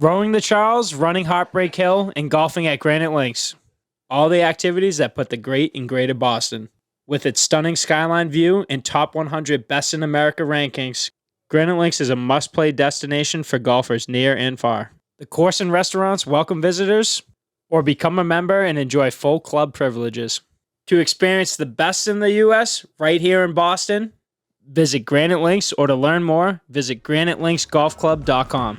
Rowing the Charles, running Heartbreak Hill, and golfing at Granite Links. All the activities that put the great in Greater Boston. With its stunning skyline view and top 100 best in America rankings, Granite Links is a must-play destination for golfers near and far. The course and restaurants welcome visitors, or become a member and enjoy full club privileges. To experience the best in the U.S. right here in Boston, visit Granite Links, or to learn more, visit granitelinksgolfclub.com.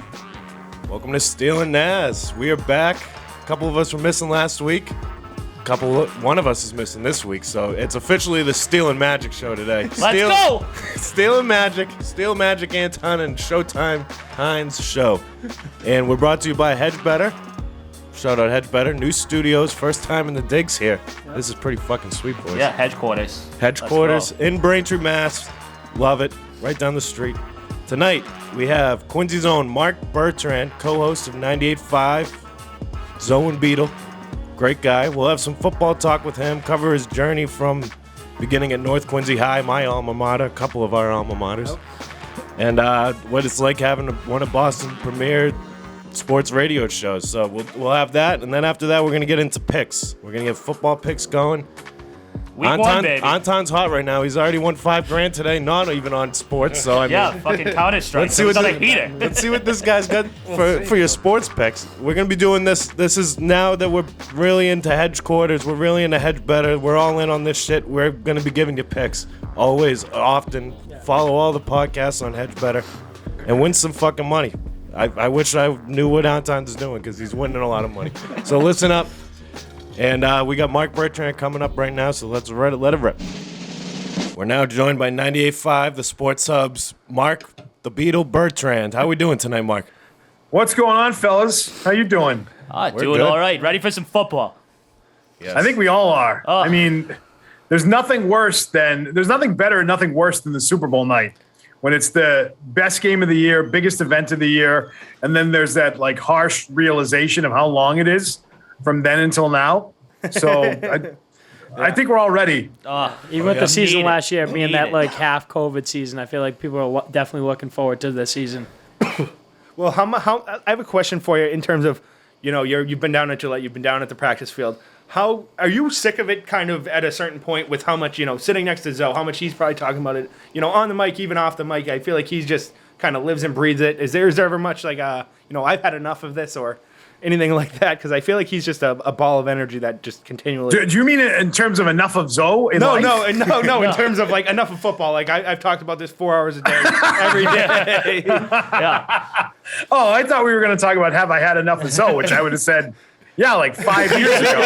Welcome to Steele and Nazz. We are back. A couple of us were missing last week. One of us is missing this week, so it's officially the Steele and Magic show today. Let's go! Steele and Magic, Antan and Showtime Hines show. And we're brought to you by Hedge Better. Shout out Hedge Better. New studios, first time in the digs here. Yep. This is pretty fucking sweet, boys. Yeah, headquarters. Headquarters in Braintree, Mass. Love it. Right down the street. Tonight, we have Quincy's own Marc Bertrand, co-host of 98.5, Zoe and Beetle. Great guy. We'll have some football talk with him, cover his journey from beginning at North Quincy High, my alma mater, a couple of our alma maters, and what it's like having one of Boston's premier sports radio shows. So we'll have that, and then after that, we're going to get into picks. We're going to get football picks going. Week one, baby. Antan's hot right now. He's already won $5,000 today, not even on sports. So I mean, fucking Counter-Strike. Let's see what this guy's got for your sports picks. We're gonna be doing this. This is now that we're really into hedge quarters. We're really into Hedge Better. We're all in on this shit. We're gonna be giving you picks always, often. Follow all the podcasts on Hedge Better and win some fucking money. I wish I knew what Antan's doing because he's winning a lot of money. So listen up. And we got Marc Bertrand coming up right now, so let's let it rip. We're now joined by 98.5, the Sports Hub's Marc the Beetle Bertrand. How we doing tonight, Marc? What's going on, fellas? How you doing? Doing good. all right. Ready for some football. Yes. I think we all are. Oh. I mean, there's nothing better and nothing worse than the Super Bowl night when it's the best game of the year, biggest event of the year, and then there's that like harsh realization of how long it is from then until now. So I think we're all ready. Even with the season last year being that it. like half COVID season, I feel like people are definitely looking forward to this season. Well, how I have a question for you in terms of, you've been down at Gillette, you've been down at the practice field. How are you sick of it kind of at a certain point with how much, sitting next to Zoe, how much he's probably talking about it, on the mic, even off the mic? I feel like he's just kind of lives and breathes it. Is there ever much like, I've had enough of this or anything like that? Because I feel like he's just a ball of energy that just continually. Do you mean in terms of enough of Zoe? No. In terms of like enough of football. Like I've talked about this 4 hours a day, every day. Yeah. Oh, I thought we were going to talk about have I had enough of Zoe, which I would have said, yeah, like 5 years ago.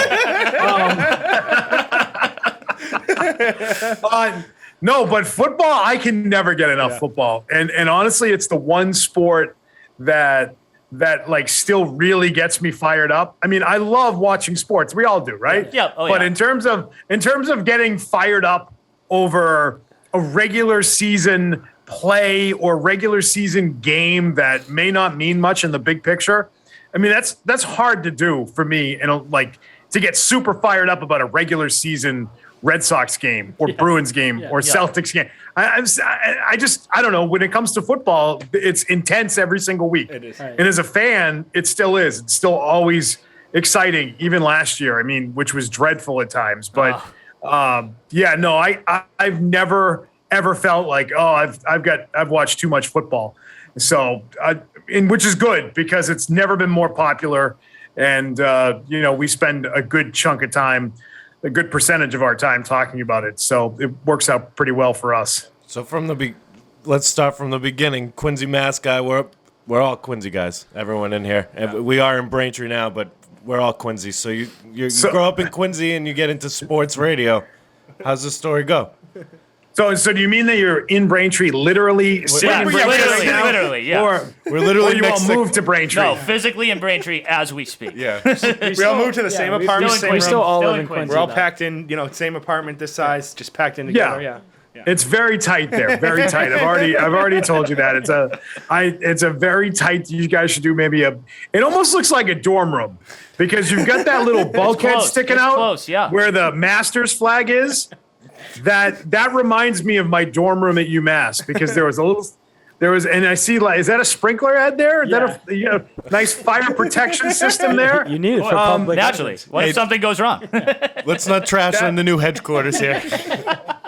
No, but football, I can never get enough football, and honestly, it's the one sport that like still really gets me fired up. I mean, I love watching sports. We all do, right? Yeah. Oh, but yeah. in terms of getting fired up over a regular season play or regular season game that may not mean much in the big picture, I mean, that's hard to do for me, and like to get super fired up about a regular season Red Sox game or Bruins game or Celtics game. I don't know. When it comes to football, it's intense every single week. It is. And as a fan, it still is. It's still always exciting, even last year, I mean, which was dreadful at times. But I've never ever felt like, I've watched too much football. So, which is good because it's never been more popular. And, we spend a good chunk of time, a good percentage of our time talking about it. So it works out pretty well for us. So let's start from the beginning. Quincy Mass guy, we're all Quincy guys. Everyone in here. Yeah. We are in Braintree now, but we're all Quincy. So you grow up in Quincy and you get into sports radio. How's the story go? So do you mean that you're in Braintree, literally sitting in Braintree right now? Literally, yeah. Or we're literally or you all moved to Braintree? No, physically in Braintree as we speak. Yeah. We all moved to the same apartment, same room. We still all live in Quincy. We're all packed in, same apartment this size, just packed in together. Yeah. It's very tight there, very tight. I've already told you that. It's a very tight. You guys should do maybe it almost looks like a dorm room because you've got that little bulkhead sticking out where the Masters flag is. That reminds me of my dorm room at UMass because there was a There was, and I see, like, is that a sprinkler head there? Is Yeah. that a nice fire protection system there? You need it for public. Naturally. What if something goes wrong? Let's not trash on the new headquarters here.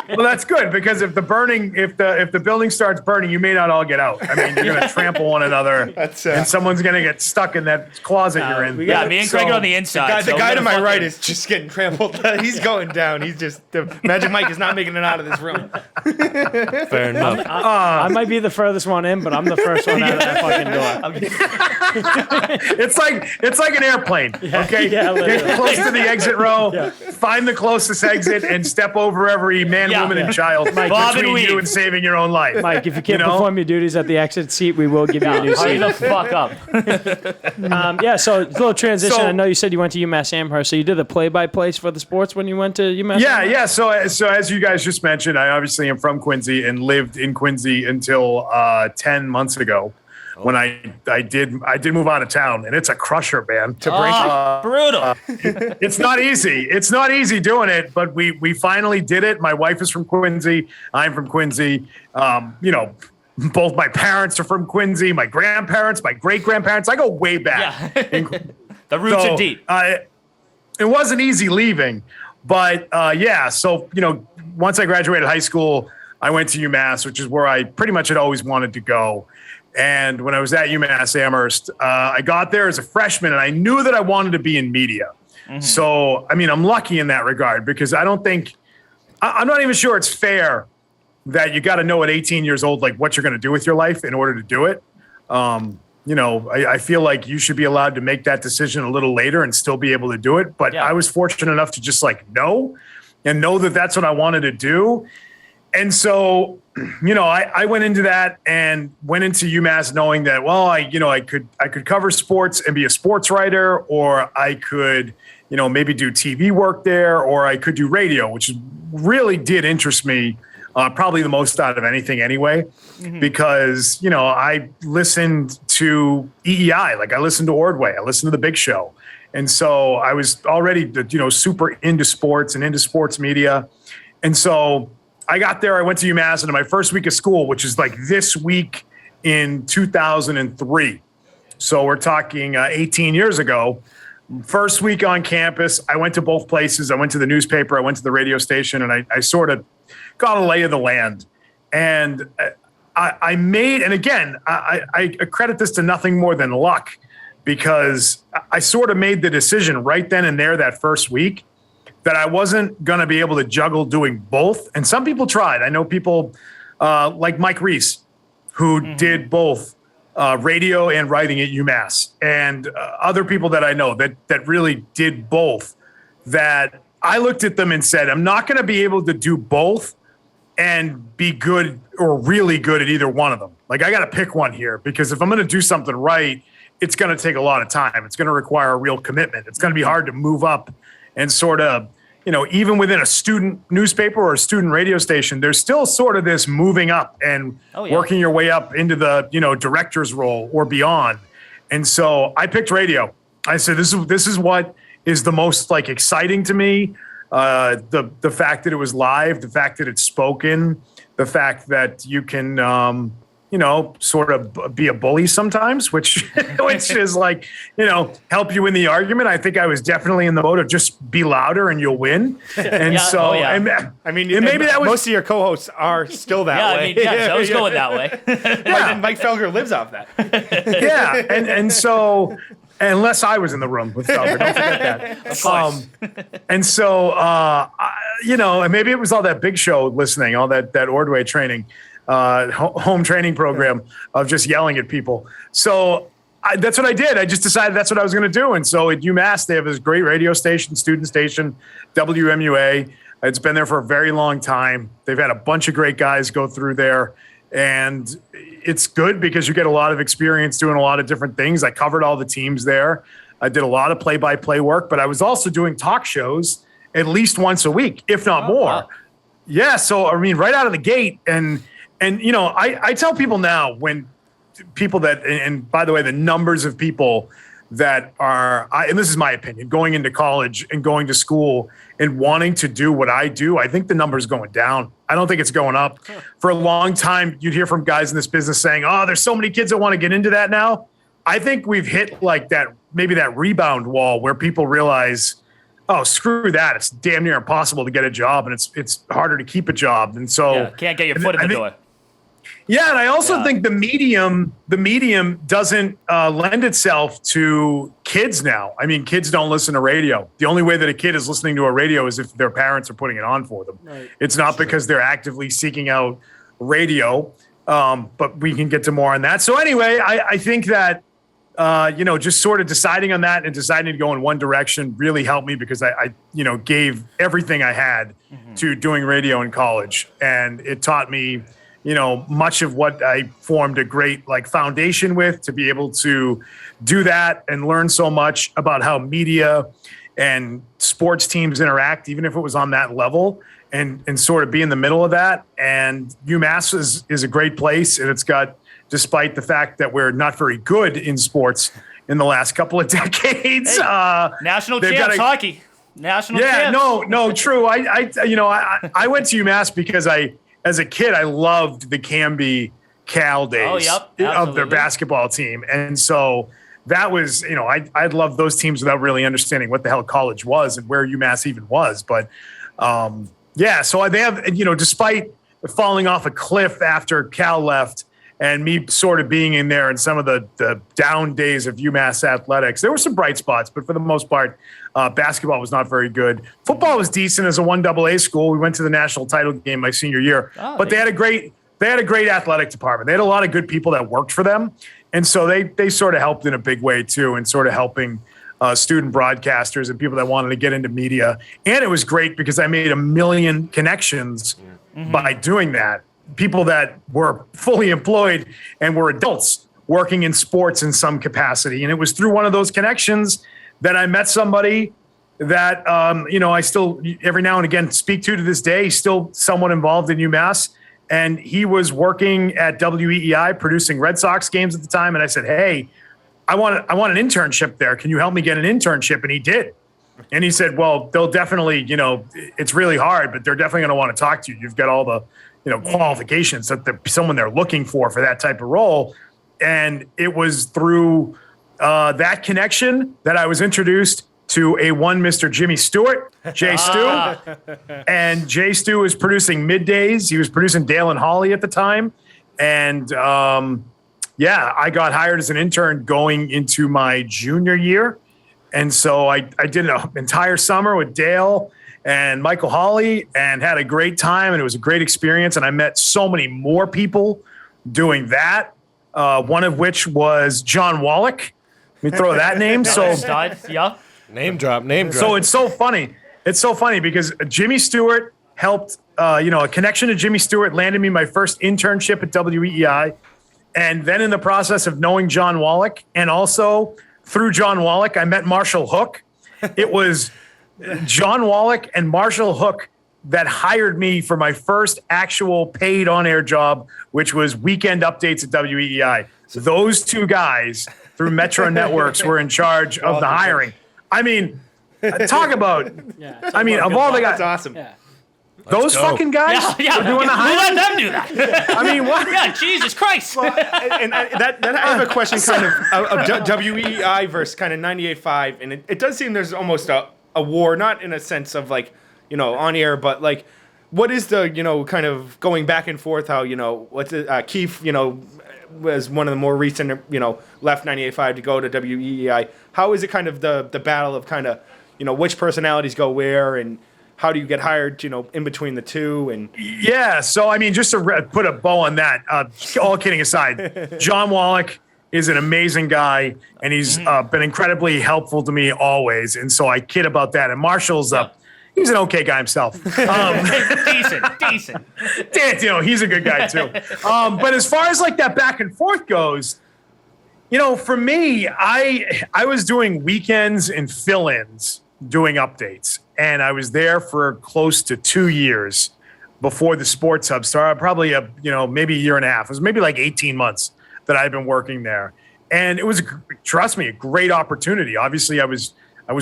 Well, that's good because if the building starts burning, you may not all get out. I mean, you're going to trample one another, and someone's going to get stuck in that closet you're in. Yeah, me and Craig are on the inside. The so guy we're to my gonna right fucking- is just getting trampled. He's going down. He's just the Magic Mike is not making it out of this room. Fair enough. I might be the furthest one in, but I'm the first one out of that fucking door. It's like an airplane. Okay, yeah, literally. get close to the exit row, find the closest exit, and step over every man, woman, and child Bob and between weave. you and saving your own life. Mike, if you can't You know? perform your duties at the exit seat, we will give you a new Hurry seat. the fuck up. Yeah, so a little transition. So- I know you said you went to UMass Amherst, so you did the play-by-play for the sports when you went to UMass. Yeah, Amherst? yeah. So as you guys just mentioned, I obviously am from Quincy and lived in Quincy until 10 months ago, when I did move out of town, and it's a crusher, man. Brutal. It's not easy. It's not easy doing it, but we finally did it. My wife is from Quincy. I'm from Quincy. Both my parents are from Quincy. My grandparents, my great grandparents. I go way back. Yeah. The roots are deep. It wasn't easy leaving, but yeah. So once I graduated high school, I went to UMass, which is where I pretty much had always wanted to go. And when I was at UMass Amherst, I got there as a freshman, and I knew that I wanted to be in media. So, I mean, I'm lucky in that regard because I'm not even sure it's fair that you got to know at 18 years old, like what you're going to do with your life in order to do it. I feel like you should be allowed to make that decision a little later and still be able to do it. But Yeah. I was fortunate enough to just know that that's what I wanted to do. And so, I went into that and went into UMass knowing that, well, I could cover sports and be a sports writer, or I could, maybe do TV work there, or I could do radio, which really did interest me, probably the most out of anything anyway, because, I listened to EEI, like I listened to Ordway, I listened to The Big Show. And so I was already, super into sports and into sports media. And so I got there, I went to UMass, and my first week of school, which is like this week in 2003. So we're talking 18 years ago. First week on campus, I went to both places. I went to the newspaper, I went to the radio station, and I sort of got a lay of the land. And I made, and again, I credit this to nothing more than luck, because I sort of made the decision right then and there that first week that I wasn't going to be able to juggle doing both. And some people tried. I know people like Mike Reese, who did both radio and writing at UMass, and other people that I know that really did both, that I looked at them and said, I'm not going to be able to do both and be good or really good at either one of them. Like, I got to pick one here, because if I'm going to do something right, it's going to take a lot of time. It's going to require a real commitment. It's going to be hard to move up and sort of, even within a student newspaper or a student radio station, there's still sort of this moving up and working your way up into the, director's role or beyond. And so I picked radio. I said, this is what is the most exciting to me. The fact that it was live, the fact that it's spoken, the fact that you can, sort of be a bully sometimes, which is help you in the argument. I think I was definitely in the mode of just be louder and you'll win. And maybe that was most of your co-hosts are still that way. I was going that way. Mike Felger lives off that. yeah. And so, unless I was in the room with Felger, don't forget that. Of course. And so, and maybe it was all that Big Show listening, all that Ordway training. Home training program of just yelling at people. So that's what I did. I just decided that's what I was going to do. And so at UMass, they have this great radio station, student station, WMUA. It's been there for a very long time. They've had a bunch of great guys go through there. And it's good because you get a lot of experience doing a lot of different things. I covered all the teams there. I did a lot of play-by-play work, but I was also doing talk shows at least once a week, if not more. Wow. Yeah. So, right out of the gate. And I tell people now, when people and by the way, the numbers of people that are, and this is my opinion, going into college and going to school and wanting to do what I do, I think the number is going down. I don't think it's going up. For a long time, you'd hear from guys in this business saying, oh, there's so many kids that want to get into that now. I think we've hit like that, maybe that rebound wall where people realize, oh, screw that. It's damn near impossible to get a job, and it's harder to keep a job. And so can't get your foot in the door. Yeah, and I also think the medium doesn't lend itself to kids now. I mean, kids don't listen to radio. The only way that a kid is listening to a radio is if their parents are putting it on for them. Right. It's not because they're actively seeking out radio, but we can get to more on that. So anyway, I think that, just sort of deciding on that and deciding to go in one direction really helped me because I gave everything I had to doing radio in college. And it taught me, much of what I formed a great foundation with, to be able to do that and learn so much about how media and sports teams interact, even if it was on that level, and sort of be in the middle of that. And UMass is a great place, and it's got, despite the fact that we're not very good in sports in the last couple of decades, national champs hockey, national champs. No, true. I went to UMass because as a kid, I loved the Canby Cal days of their basketball team. And so that was, I'd love those teams without really understanding what the hell college was and where UMass even was. But so they have, despite falling off a cliff after Cal left and me sort of being in there in some of the down days of UMass athletics, there were some bright spots, but for the most part, basketball was not very good. Football was decent as a 1AA school. We went to the national title game my senior year, but they had a great athletic department. They had a lot of good people that worked for them. And so they sort of helped in a big way too, and sort of helping student broadcasters and people that wanted to get into media. And it was great because I made 1 million connections by doing that. People that were fully employed and were adults working in sports in some capacity. And it was through one of those connections that I met somebody that, I still every now and again speak to this day. He's still somewhat involved in UMass. And he was working at WEEI producing Red Sox games at the time. And I said, hey, I want an internship there. Can you help me get an internship? And he did. And he said, well, they'll definitely, it's really hard, but they're definitely going to want to talk to you. You've got all the, qualifications that someone they're looking for that type of role. And it was through that connection that I was introduced to Mr. Jimmy Stewart, Jay Stu. And Jay Stu was producing middays. He was producing Dale and Holly at the time. And I got hired as an intern going into my junior year. And so I did an entire summer with Dale and Michael Hawley and had a great time. And it was a great experience. And I met so many more people doing that. One of which was John Wallach. Let me throw that name. Name drop. So it's so funny. It's so funny because Jimmy Stewart helped, a connection to Jimmy Stewart landed me my first internship at WEEI. And then in the process of knowing John Wallach, and also through John Wallach, I met Marshall Hook. It was John Wallach and Marshall Hook that hired me for my first actual paid on-air job, which was weekend updates at WEEI. So those two guys through Metro Networks were in charge of the hiring. I mean, talk about, of all the guys. That's awesome. Yeah. Those fucking guys were doing the hiring? Who let them do that? I mean, what? Yeah, Jesus Christ. Well, and that I have a question kind of WEI versus kind of 98.5, and it does seem there's almost a war, not in a sense of on air, but what is the kind of going back and forth? How Keith was one of the more recent left 98.5 to go to WEI. How is it kind of the battle of kind of which personalities go where, and how do you get hired in between the two? And so I mean, just to put a bow on that, all kidding aside, John Wallach is an amazing guy, and he's been incredibly helpful to me always. And so I kid about that. And Marshall's he's an okay guy himself. Decent. He's a good guy too. But as far as that back and forth goes, for me, I was doing weekends and fill-ins doing updates. And I was there for close to 2 years before the Sports Hub started, probably maybe a year and a half. It was maybe 18 months that I've been working there. And it was, trust me, a great opportunity. Obviously, I was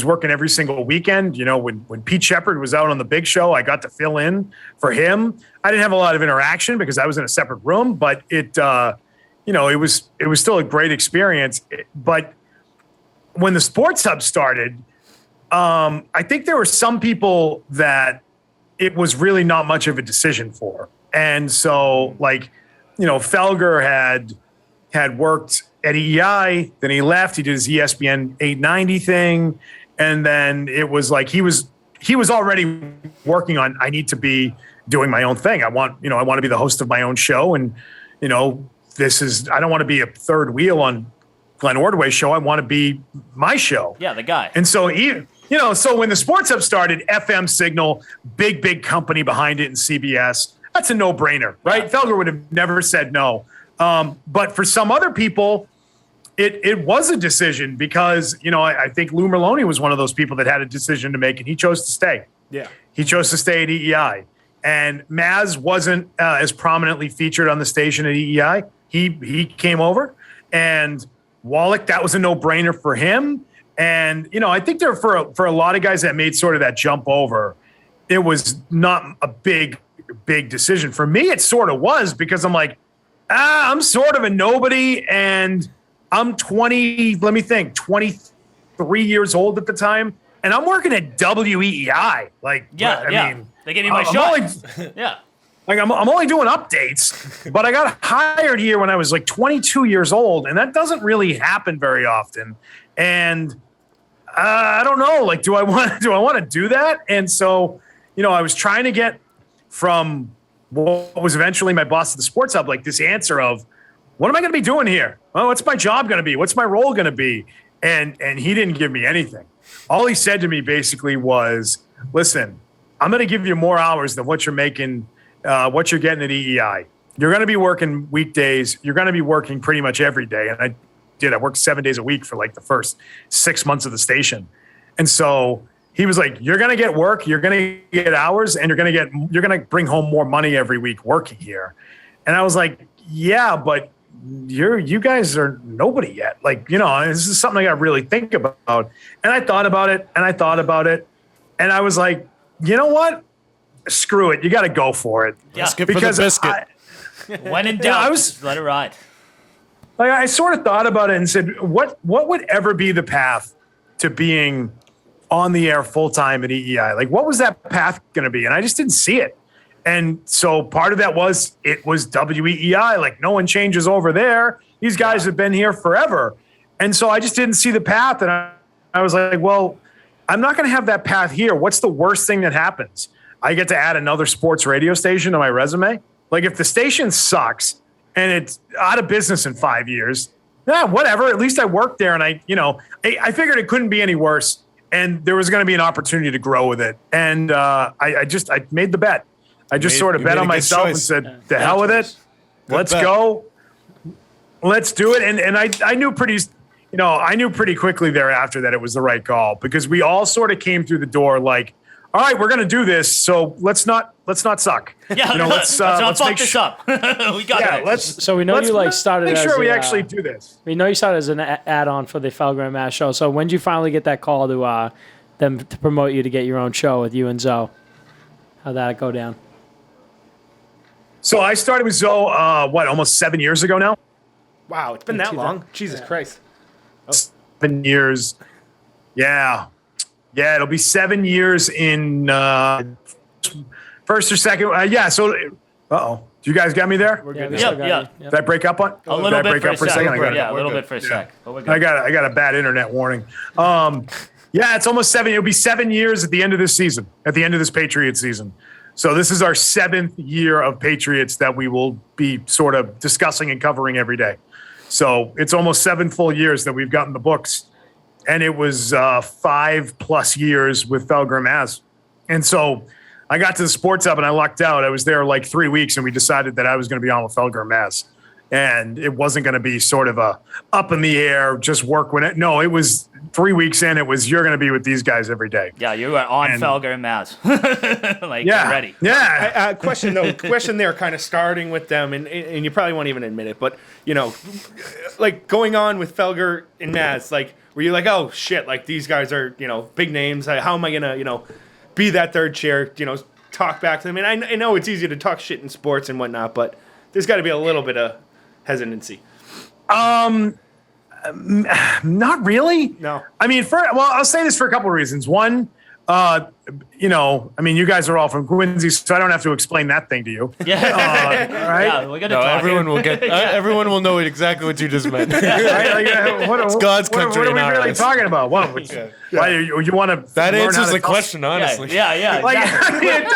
working every single weekend. You know, when Pete Shepard was out on the big show, I got to fill in for him. I didn't have a lot of interaction because I was in a separate room, but it was still a great experience. But when the Sports Hub started, I think there were some people that it was really not much of a decision for. And so, like, you know, Felger had worked at EEI, then he left. He did his ESPN 890 thing, and then it was like he was already working on, I need to be doing my own thing. I want to be the host of my own show, and I don't want to be a third wheel on Glenn Ordway's show. I want to be my show. Yeah, the guy. And so so when the Sports Hub started, FM signal, big company behind it, and CBS, that's a no-brainer, right? Yeah. Felger would have never said no. But for some other people, it was a decision because, I think Lou Merlone was one of those people that had a decision to make, and he chose to stay. Yeah. He chose to stay at EEI. And Maz wasn't as prominently featured on the station at EEI. He came over, and Wallach, that was a no-brainer for him. And, I think there for a lot of guys that made sort of that jump over, it was not a big decision. For me, it sort of was, because I'm like, I'm sort of a nobody, and I'm 23 years old at the time, and I'm working at WEEI. Like, I mean, they gave me my shot. Like, I'm only doing updates, but I got hired here when I was like 22 years old, and that doesn't really happen very often. And I don't know, like, do I want to do that? And so, I was trying to get from what was eventually my boss at the Sports Hub, like, this answer of, what am I going to be doing here? Well, what's my job going to be? What's my role going to be? And he didn't give me anything. All he said to me basically was, listen, I'm going to give you more hours than what you're making, what you're getting at EEI. You're going to be working weekdays. You're going to be working pretty much every day. And I worked 7 days a week for like the first 6 months of the station. And so he was like, you're going to get work, you're going to get hours, and you're going to bring home more money every week working here. And I was like, yeah, but you guys are nobody yet. Like, this is something I got to really think about. And I thought about it, and I was like, you know what? Screw it. You got to go for it. Yeah. Skip because for the biscuit. When in doubt, let it ride. Like, I sort of thought about it and said, what would ever be the path to being on the air full time at EEI? Like, what was that path going to be? And I just didn't see it. And so part of that was, it was WEEI. Like, no one changes over there. These guys have been here forever. And so I just didn't see the path. And I was like, well, I'm not going to have that path here. What's the worst thing that happens? I get to add another sports radio station to my resume. Like, if the station sucks and it's out of business in 5 years, whatever. At least I worked there, and I figured it couldn't be any worse, and there was going to be an opportunity to grow with it. And I made the bet. I just sort of bet on myself and said, "The hell with it, let's go, let's do it." And I knew pretty quickly thereafter that it was the right call, because we all sort of came through the door like, all right, we're going to do this, so let's not suck. Yeah, let's not fuck this up. We got it. So we know you started. Make sure as we actually do this. We know you started as an add-on for the Felger and Mazz show. So when did you finally get that call to them to promote you to get your own show with you and Zoe? How'd that go down? So I started with Zoe, almost 7 years ago now? Wow, it's been that long? Jesus Christ. 7 years. Yeah. Yeah, it'll be 7 years in first or second. So, do you guys got me there? We're good. Yeah. Did I break up on? A little bit for a second. A little bit for a sec. I got a bad internet warning. It's almost 7. It'll be 7 years at the end of this season, at the end of this Patriots season. So this is our 7th year of Patriots that we will be sort of discussing and covering every day. So it's almost 7 full years that we've gotten the books. And it was 5+ years with Felger and Mazz. And so I got to the Sports Hub and I lucked out. I was there like 3 weeks, and we decided that I was going to be on with Felger and Mazz. And it wasn't going to be sort of a up in the air, just work when it. No, it was 3 weeks in, it was you're going to be with these guys every day. Yeah, you were on Felger and Nazz. Like, Yeah, you're ready. yeah. Question there, kind of starting with them, and you probably won't even admit it, but like going on with Felger and Nazz, like were you like, oh shit, like these guys are big names? How am I gonna be that third chair? Talk back to them. And I know it's easy to talk shit in sports and whatnot, but there's got to be a little bit of hesitancy. Not really. No. I mean, I'll say this for a couple of reasons. One, you guys are all from Quincy, so I don't have to explain that thing to you. Yeah. Right? Yeah, we're gonna talk. Everyone will get. Everyone will know exactly what you just meant. Right? Like, It's God's country What are in we our really eyes. talking about? What? Why you want to? That answers the question, honestly. Yeah. Like, Exactly. it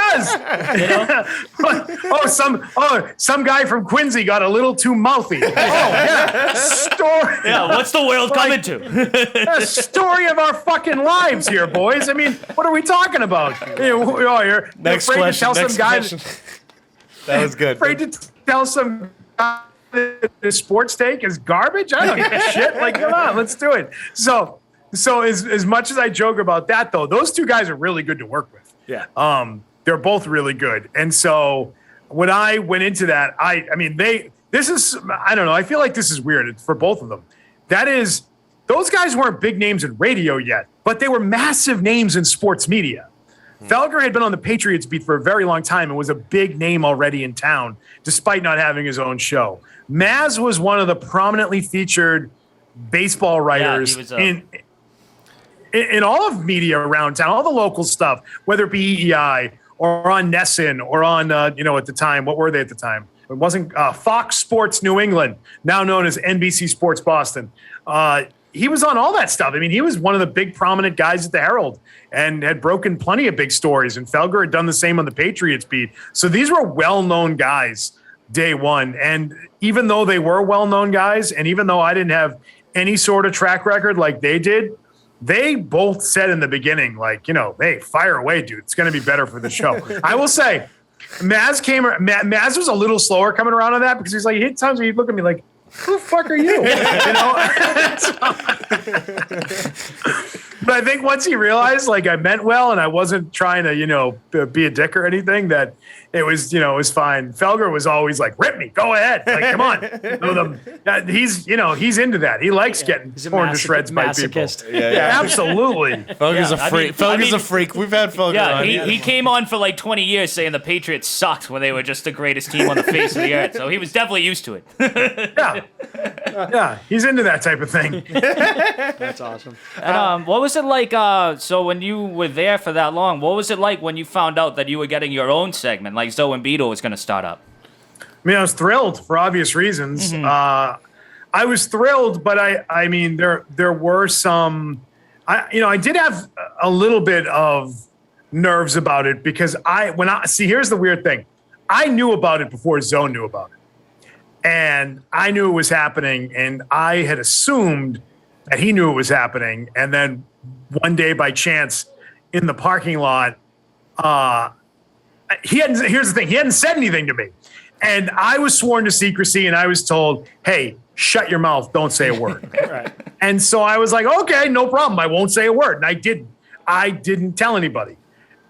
does. Some guy from Quincy got a little too mouthy. Oh yeah, story. Yeah, what's the world coming to? The story of our fucking lives here, boys. I mean, what are we talking about? You're Next afraid question. to tell Next some guy. question. That was good. Afraid to tell some guy that the sports take is garbage. I don't give a shit. Like, come on, let's do it. So as much as I joke about that, though, those two guys are really good to work with. Yeah. They're both really good. And so when I went into that, I don't know. I feel like this is weird for both of them. That is, those guys weren't big names in radio yet, but they were massive names in sports media. Felger had been on the Patriots beat for a very long time and was a big name already in town, despite not having his own show. Nazz was one of the prominently featured baseball writers in all of media around town, all the local stuff, whether it be EEI or on Nesson or on, at the time, what were they at the time? It wasn't Fox Sports New England, now known as NBC Sports Boston. He was on all that stuff. I mean, he was one of the big prominent guys at the Herald and had broken plenty of big stories. And Felger had done the same on the Patriots beat. So these were well-known guys day one. And even though they were well-known guys, and even though I didn't have any sort of track record like they did, they both said in the beginning, like, hey, fire away, dude. It's going to be better for the show. I will say, Nazz was a little slower coming around on that because he's like, he hit times where he'd look at me like, who the fuck are you? But I think once he realized, like, I meant well and I wasn't trying to, be a dick or anything, that it was, it was fine. Felger was always like, rip me, go ahead. Like, come on. He's into that. He likes getting torn to shreds by people. Yeah. Absolutely. Felger's a freak. Felger's a freak. We've had Felger on. He came on for like 20 years saying the Patriots sucked when they were just the greatest team on the face of the earth. So he was definitely used to it. Yeah, he's into that type of thing. That's awesome. And what was it like, so when you were there for that long, what was it like when you found out that you were getting your own segment, like Zoe and Beetle was going to start up? I mean, I was thrilled for obvious reasons. I was thrilled, but I mean, there were some, I did have a little bit of nerves about it because here's the weird thing. I knew about it before Zoe knew about it. And I knew it was happening, and I had assumed that he knew it was happening. And then one day, by chance, in the parking lot, here's the thing, he hadn't said anything to me. And I was sworn to secrecy, and I was told, hey, shut your mouth, don't say a word. Right. And so I was like, okay, no problem, I won't say a word. And I didn't tell anybody.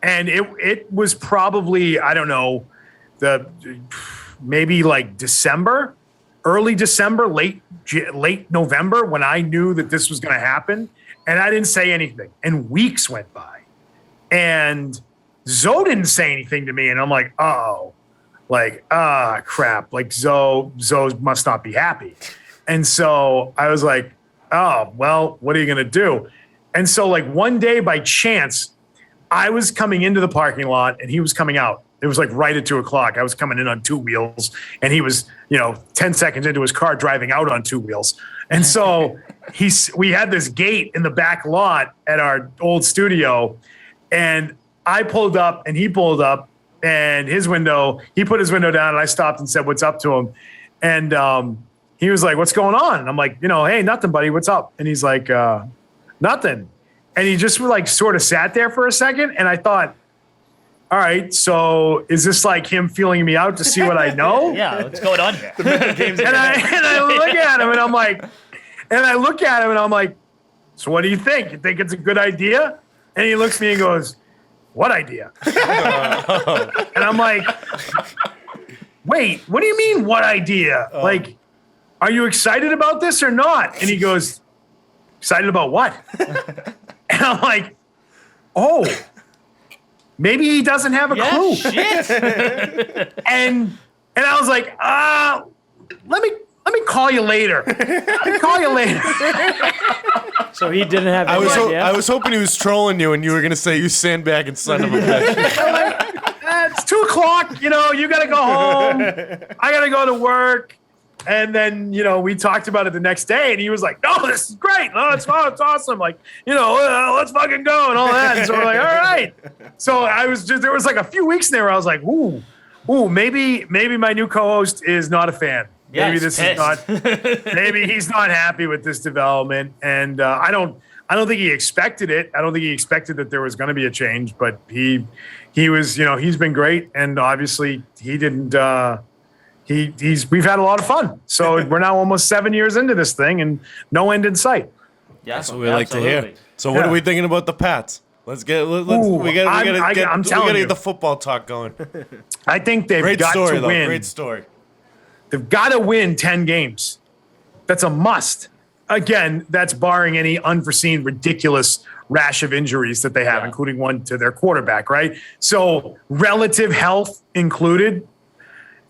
And it was probably, I don't know, maybe like December, early December, late November, when I knew that this was going to happen. And I didn't say anything. And weeks went by. And Zoe didn't say anything to me. And I'm like, uh-oh. Like, crap. Like, Zoe must not be happy. And so I was like, oh, well, what are you going to do? And so, like, one day by chance, I was coming into the parking lot and he was coming out. It was like right at 2:00. I was coming in on two wheels and he was, 10 seconds into his car driving out on two wheels. And so we had this gate in the back lot at our old studio, and I pulled up and he pulled up, and he put his window down, and I stopped and said, what's up to him? And he was like, what's going on? And I'm like, hey, nothing, buddy. What's up? And he's like, nothing. And he just like sort of sat there for a second. And I thought, all right, so is this like him feeling me out to see what I know? Yeah, what's going on here? And I look at him and I'm like, So what do you think? You think it's a good idea? And he looks at me and goes, what idea? And I'm like, wait, what do you mean, what idea? Like, are you excited about this or not? And he goes, excited about what? And I'm like, oh, maybe he doesn't have a clue. Shit. And I was like, let me call you later. Let me call you later. So he didn't have I any was idea? I was hoping he was trolling you, and you were gonna say you sandbagging son of a bitch. I'm like, it's 2:00. You got to go home. I got to go to work. And then, we talked about it the next day, and he was like, no, this is great. No, it's awesome. Like, let's fucking go and all that. And so we're like, all right. So there was like a few weeks there where I was like, ooh, maybe my new co-host is not a fan. Yeah, Maybe he's this is not. Maybe he's not happy with this development, and I don't think he expected it. I don't think he expected that there was going to be a change, but he was. He's been great, and obviously he didn't. We've had a lot of fun. So we're now almost 7 years into this thing, and no end in sight. Yeah, That's what we like to hear. So what Yeah. are we thinking about the Pats? Let's get. We I'm gotta telling get you. the football talk going. I think they've Great got story, to though. win. Great story. They've got to win 10 games. That's a must. Again, that's barring any unforeseen, ridiculous rash of injuries that they have, Yeah. including one to their quarterback, right? So, relative health included,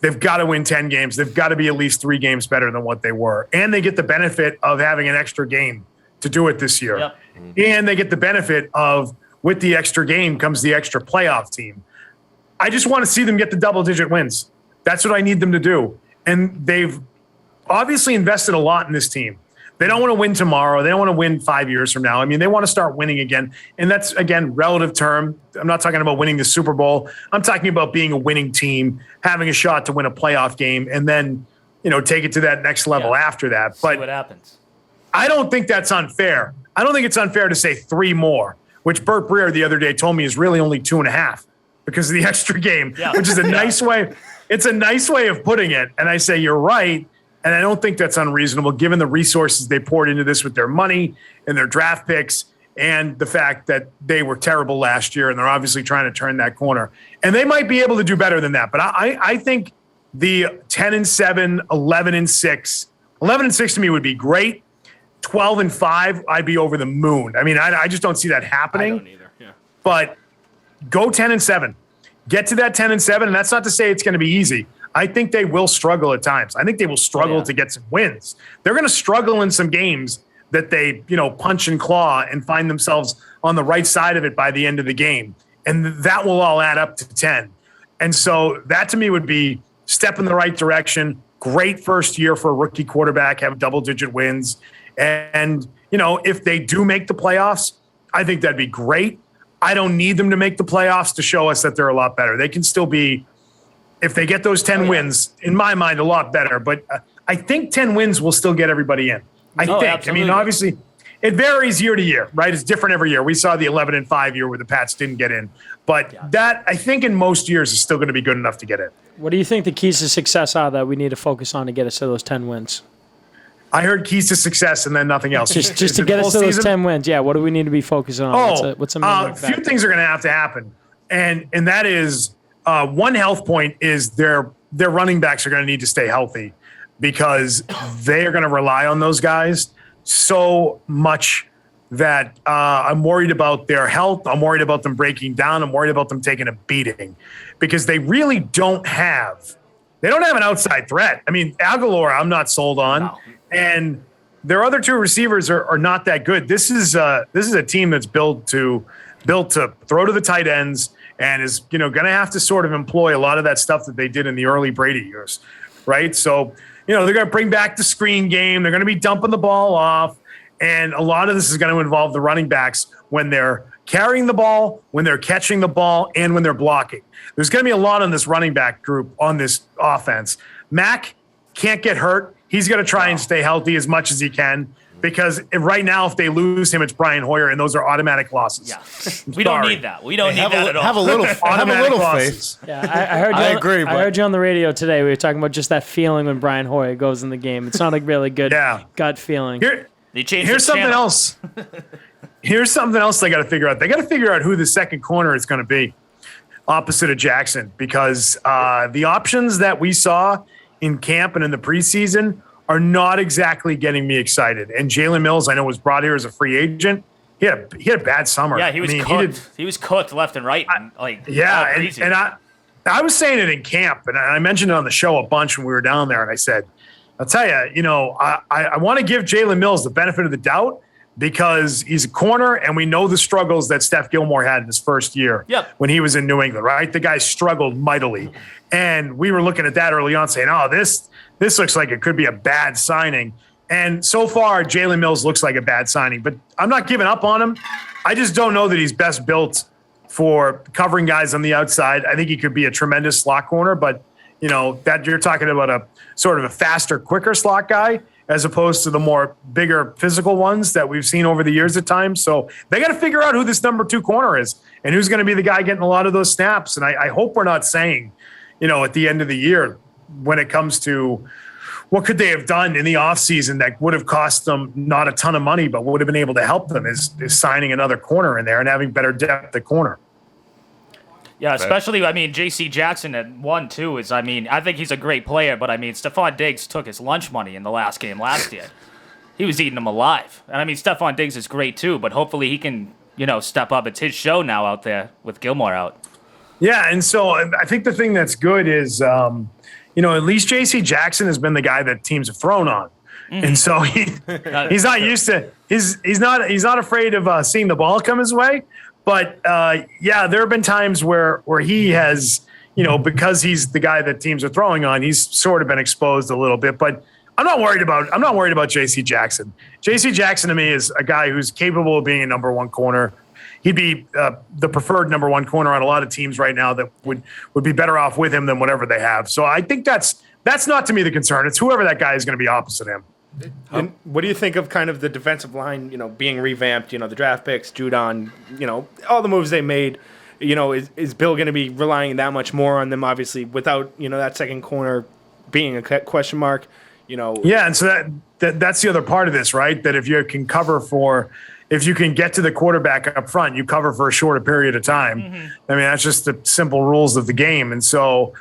they've got to win 10 games. They've got to be at least 3 games better than what they were. And they get the benefit of having an extra game to do it this year. Yep. And they get the benefit of, with the extra game comes the extra playoff team. I just want to see them get the double-digit wins. That's what I need them to do. And they've obviously invested a lot in this team. They don't want to win tomorrow. They don't want to win 5 years from now. I mean, they want to start winning again. And that's, again, relative term. I'm not talking about winning the Super Bowl. I'm talking about being a winning team, having a shot to win a playoff game, and then, take it to that next level after that. See what But happens. I don't think that's unfair. I don't think it's unfair to say 3 more, which Burt Breer the other day told me is really only 2.5 because of the extra game, which is a nice way. It's a nice way of putting it. And I say, you're right. And I don't think that's unreasonable given the resources they poured into this with their money and their draft picks and the fact that they were terrible last year and they're obviously trying to turn that corner. And they might be able to do better than that. But I think the 10-7, 11-6, 11-6 to me would be great. 12-5, I'd be over the moon. I mean, I just don't see that happening. I don't either. Yeah. But go 10-7. Get to that 10-7, and that's not to say it's going to be easy. I think they will struggle at times. I think they will struggle to get some wins. They're going to struggle in some games that they, punch and claw and find themselves on the right side of it by the end of the game. And that will all add up to 10. And so that to me would be step in the right direction. Great first year for a rookie quarterback, have double-digit wins. And, if they do make the playoffs, I think that'd be great. I don't need them to make the playoffs to show us that they're a lot better. They can still be, if they get those 10 wins, in my mind, a lot better. But I think 10 wins will still get everybody in. I think. Absolutely. I mean, obviously, it varies year to year, right? It's different every year. We saw the 11-5 year where the Pats didn't get in. But that, I think, in most years is still going to be good enough to get in. What do you think the keys to success are that we need to focus on to get us to those 10 wins? I heard keys to success and then nothing else. Just Is to it get us full to those season? 10 wins. Yeah, what do we need to be focusing on? What's a A few things are going to have to happen, and that is one health point is their running backs are going to need to stay healthy because they are going to rely on those guys so much that I'm worried about their health. I'm worried about them breaking down. I'm worried about them taking a beating because they really don't have. They don't have an outside threat. I mean, Aguilar, I'm not sold on. No. And their other 2 receivers are not that good. This is a team that's built to throw to the tight ends and is going to have to sort of employ a lot of that stuff that they did in the early Brady years, right? So they're going to bring back the screen game. They're going to be dumping the ball off, and a lot of this is going to involve the running backs when they're carrying the ball, when they're catching the ball, and when they're blocking. There's going to be a lot on this running back group on this offense. Mac can't get hurt. He's going to try and stay healthy as much as he can because right now, if they lose him, it's Brian Hoyer, and those are automatic losses. Yeah. We don't need that. We don't need that at all. Have a little faith. losses. Yeah, I heard you. I agree, I but- heard you on the radio today. We were talking about just that feeling when Brian Hoyer goes in the game. It's not a really good Yeah. gut feeling. They changed Here's the something channel. else. Here's something else they got to figure out. They got to figure out who the second corner is going to be opposite of Jackson, because the options that we saw in camp and in the preseason are not exactly getting me excited. And Jalen Mills, I know, was brought here as a free agent. He had a bad summer. Yeah, he was cooked. He was cooked left and right. And, yeah, and I was saying it in camp, and I mentioned it on the show a bunch when we were down there, and I said, I'll tell you, I want to give Jalen Mills the benefit of the doubt because he's a corner, and we know the struggles that Steph Gilmore had in his first year when he was in New England, right? The guy struggled mightily. And we were looking at that early on saying, oh, this looks like it could be a bad signing. And so far, Jalen Mills looks like a bad signing, but I'm not giving up on him. I just don't know that he's best built for covering guys on the outside. I think he could be a tremendous slot corner, but that you're talking about a sort of a faster, quicker slot guy as opposed to the more bigger physical ones that we've seen over the years at times. So they got to figure out who this number 2 corner is and who's going to be the guy getting a lot of those snaps. And I hope we're not saying, at the end of the year when it comes to what could they have done in the offseason that would have cost them not a ton of money, but would have been able to help them is signing another corner in there and having better depth at corner. Yeah, especially, J.C. Jackson at 1-2 is, I think he's a great player, but, Stephon Diggs took his lunch money in the last game last year. He was eating them alive. And, Stephon Diggs is great, too, but hopefully he can, step up. It's his show now out there with Gilmore out. Yeah, and so I think the thing that's good is, at least J.C. Jackson has been the guy that teams have thrown on. Mm-hmm. And so he's not used to he's not afraid of seeing the ball come his way. But there have been times where he has, because he's the guy that teams are throwing on, he's sort of been exposed a little bit. But I'm not worried about J.C. Jackson. J.C. Jackson to me is a guy who's capable of being a number 1 corner. He'd be the preferred number 1 corner on a lot of teams right now that would be better off with him than whatever they have. So I think that's not to me the concern. It's whoever that guy is going to be opposite him. And what do you think of kind of the defensive line, being revamped, the draft picks, Judon, all the moves they made, is Bill going to be relying that much more on them, obviously, without, that second corner being a question mark, Yeah, and so that's the other part of this, right? That if you can if you can get to the quarterback up front, you cover for a shorter period of time. Mm-hmm. That's just the simple rules of the game. And so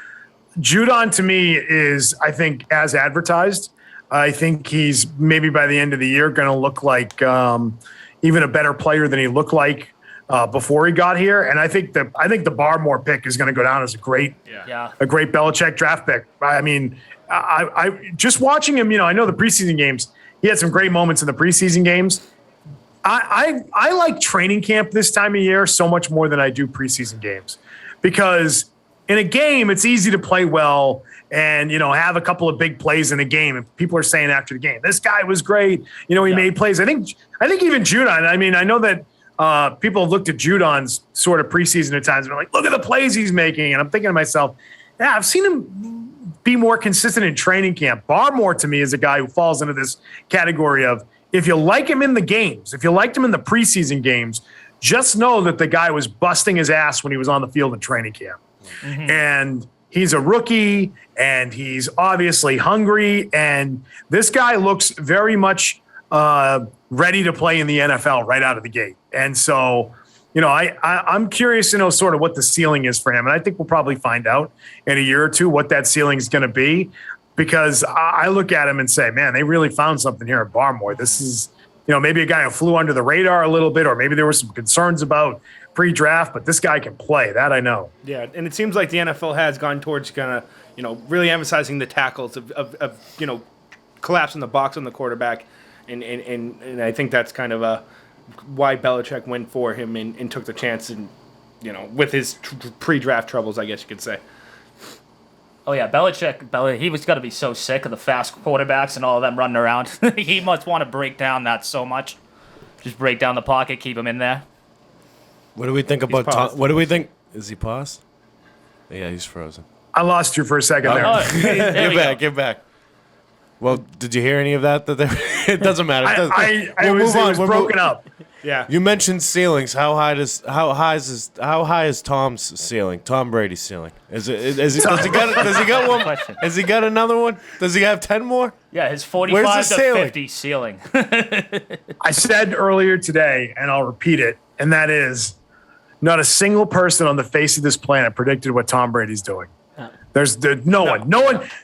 Judon to me is, I think, as advertised. I think he's maybe by the end of the year going to look like even a better player than he looked like before he got here. And I think the Barmore pick is going to go down as a great Belichick draft pick. I just watching him. I know the preseason games. He had some great moments in the preseason games. I like training camp this time of year so much more than I do preseason games, because in a game it's easy to play well and, have a couple of big plays in a game. And people are saying after the game, this guy was great. He made plays. I think even Judon, I know that people have looked at Judon's sort of preseason at times and are like, look at the plays he's making. And I'm thinking to myself, yeah, I've seen him be more consistent in training camp. Barmore to me is a guy who falls into this category of, if you like him in the games, if you liked him in the preseason games, just know that the guy was busting his ass when he was on the field in training camp. Mm-hmm. And he's a rookie, and he's obviously hungry, and this guy looks very much ready to play in the NFL right out of the gate. And so, I'm curious to know sort of what the ceiling is for him, and I think we'll probably find out in a year or two what that ceiling is going to be. Because I look at him and say, man, they really found something here at Barmore. This is, maybe a guy who flew under the radar a little bit, or maybe there were some concerns about pre-draft, but this guy can play. That I know. Yeah, and it seems like the NFL has gone towards kind of, really emphasizing the tackles of collapsing the box on the quarterback, and I think that's kind of why Belichick went for him and took the chance, and with his pre-draft troubles, I guess you could say. Oh, yeah, Belichick, he was going to be so sick of the fast quarterbacks and all of them running around. He must want to break down that so much. Just break down the pocket, keep him in there. What do we think about Tom? What do we think? Is he paused? Yeah, he's frozen. I lost you for a second there. Get back. Well, did you hear any of that? It doesn't matter. It doesn't- it was broken up. Yeah. You mentioned ceilings. How high is Tom's ceiling? Tom Brady's ceiling. Does he got one? Question. Has he got another one? Does he have 10 more? Yeah, his Where's 45 the to ceiling? 50 ceiling. I said earlier today, and I'll repeat it, and that is not a single person on the face of this planet predicted what Tom Brady's doing. There's no one.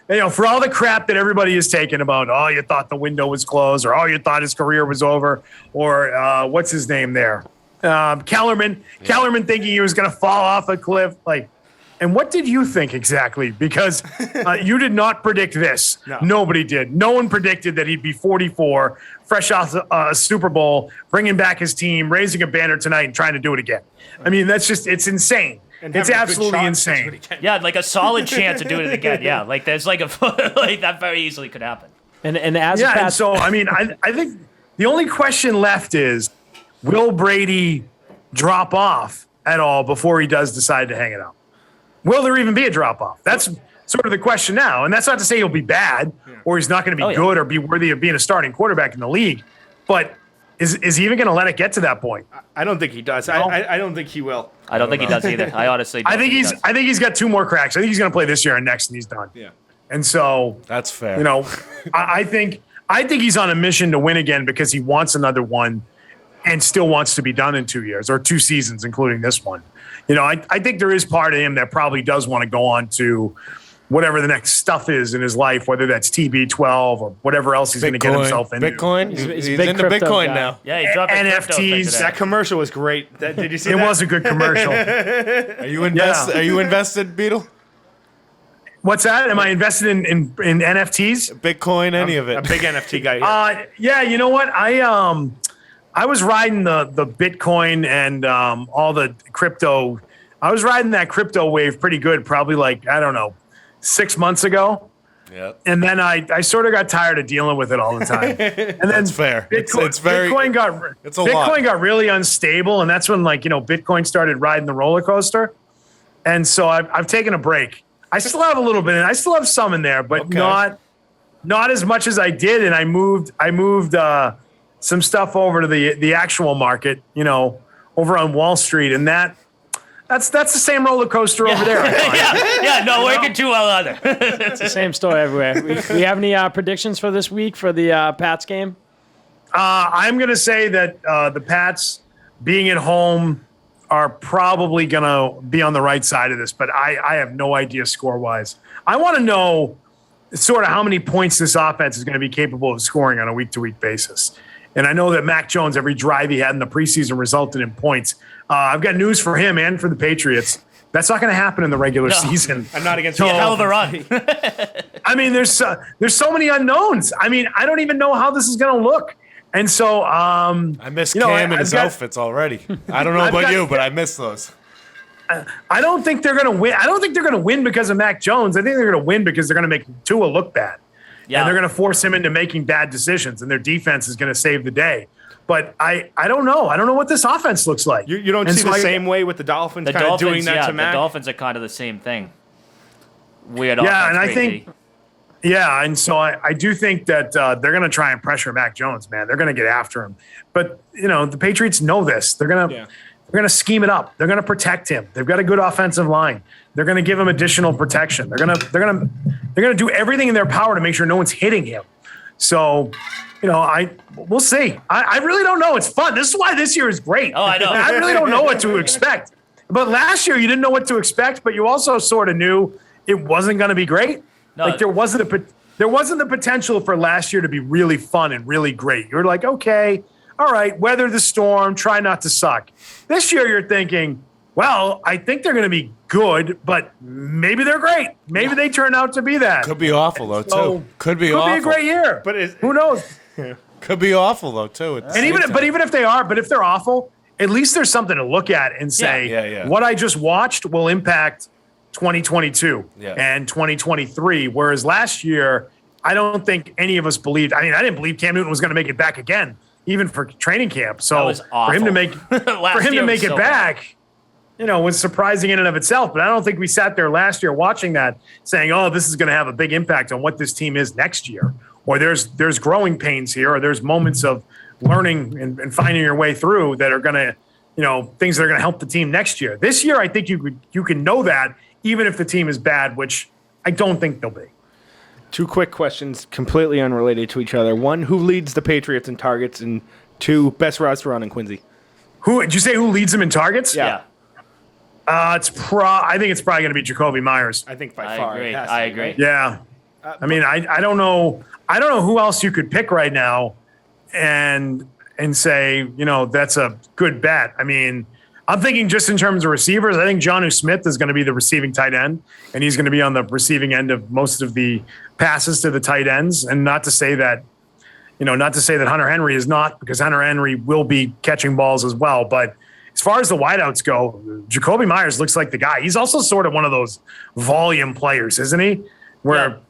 You know, for all the crap that everybody is taking about, oh, you thought the window was closed, or oh, you thought his career was over, or what's his name there? Kellerman thinking he was going to fall off a cliff. Like, and what did you think exactly? Because you did not predict this. No. Nobody did. No one predicted that he'd be 44, fresh off a Super Bowl, bringing back his team, raising a banner tonight, and trying to do it again. I mean, it's insane. And It's having a good absolutely shot, insane. that's what he can. Yeah, like a solid chance of doing it again. Yeah, like there's like a like that very easily could happen. And as a Yeah, and Pats, so I mean, I think the only question left is, will Brady drop off at all before he does decide to hang it up? Will there even be a drop off? That's sort of the question now, and that's not to say he'll be bad or he's not going to be good or be worthy of being a starting quarterback in the league, but is he even going to let it get to that point? I don't think he does. No. I don't think he will. I don't think he does either. I honestly. I don't think he he's does. I think he's got 2 more cracks. I think he's going to play this year and next, and he's done. Yeah. And so That's fair. you know, I think he's on a mission to win again because he wants another one and still wants to be done in 2 years or 2 seasons, including this one. You know, I think there is part of him that probably does want to go on to whatever the next stuff is in his life, whether that's TB12 or whatever else he's going to get himself into. Bitcoin. He's a He's big into crypto Bitcoin guy. now. Yeah, he dropped a crypto thing NFTs, today. That commercial was great. Did you see It that? was a good commercial. Are you invested? Yeah. Are you invested, Beetle? What's that? Am I invested in NFTs? Bitcoin? Any of A it? big NFT guy. Here. Yeah, you know what? I was riding the Bitcoin and all the crypto. I was riding that crypto wave pretty good, probably like, I don't know, 6 months ago. Yep. And then I sort of got tired of dealing with it all the time. And then That's fair. It's very. Bitcoin got it's a lot. Bitcoin got really unstable, and that's when Bitcoin started riding the roller coaster. And so I've taken a break. I still have a little bit, and I still have some in there, but Okay. not as much as I did. And I moved some stuff over to the actual market, over on Wall Street, and that's the same roller coaster over there. I find. yeah, no, working too well either. it's the same story everywhere. We have any predictions for this week for the Pats game? I'm going to say that the Pats being at home are probably going to be on the right side of this, but I have no idea score-wise. I want to know sort of how many points this offense is going to be capable of scoring on a week-to-week basis. And I know that Mac Jones, every drive he had in the preseason resulted in points. I've got news for him and for the Patriots. That's not going to happen in the regular season. I'm not against So- you. Hell of a run. I mean, there's so many unknowns. I mean, I don't even know how this is going to look. And so, I miss Cam and I've his got- outfits already. I don't know I've about got- you, but I miss those. I don't think they're going to win. I don't think they're going to win because of Mac Jones. I think they're going to win because they're going to make Tua look bad. Yeah. And they're going to force him into making bad decisions, and their defense is going to save the day. But I don't know. I don't know what this offense looks like. You don't And see so the same way with the Dolphins The kind of Dolphins, doing that to the Mac? Dolphins are kind of the same thing. Weird. Yeah, offense, and I great think- D. Yeah, and so I do think that they're going to try and pressure Mac Jones, man. They're going to get after him. But, the Patriots know this. They're going to scheme it up. They're going to protect him. They've got a good offensive line. They're going to give him additional protection. They're going to do everything in their power to make sure no one's hitting him. So, we'll see. I really don't know. It's fun. This is why this year is great. Oh, I know. I really don't know what to expect. But last year you didn't know what to expect, but you also sort of knew it wasn't going to be great. No. Like there wasn't the potential for last year to be really fun and really great. You're like, okay, all right, weather the storm, try not to suck. This year you're thinking, well, I think they're going to be good, but maybe they're great. Maybe they turn out to be that. Could be awful though So, too. Could be Could awful. be a great year. But Who knows? Could be awful though too. At the And same even time. if they're awful, at least there's something to look at and say, Yeah. what I just watched will impact 2022 Yeah. and 2023. Whereas last year, I don't think any of us believed. I mean, I didn't believe Cam Newton was going to make it back again, even for training camp. That So was for him to awful. make Last year was it so back, was surprising in and of itself. But I don't think we sat there last year watching that saying, "Oh, this is going to have a big impact on what this team is next year or there's growing pains here, or there's moments of learning and finding your way through that are going to, things that are going to help the team next year. This year, I think you can know that even if the team is bad, which I don't think they'll be. 2 quick questions, completely unrelated to each other. 1, who leads the Patriots in targets? And 2, best restaurant in Quincy. Did you say who leads them in targets? Yeah. I think it's probably going to be Jacoby Myers. I think by I far. agree. it has to I be, agree. right? Yeah. I mean, I don't know who else you could pick right now and say, that's a good bet. I mean, I'm thinking just in terms of receivers, I think Jonnu Smith is going to be the receiving tight end, and he's going to be on the receiving end of most of the passes to the tight ends. And not to say that Hunter Henry is not, because Hunter Henry will be catching balls as well. But as far as the wideouts go, Jacoby Myers looks like the guy. He's also sort of one of those volume players, isn't he? Where,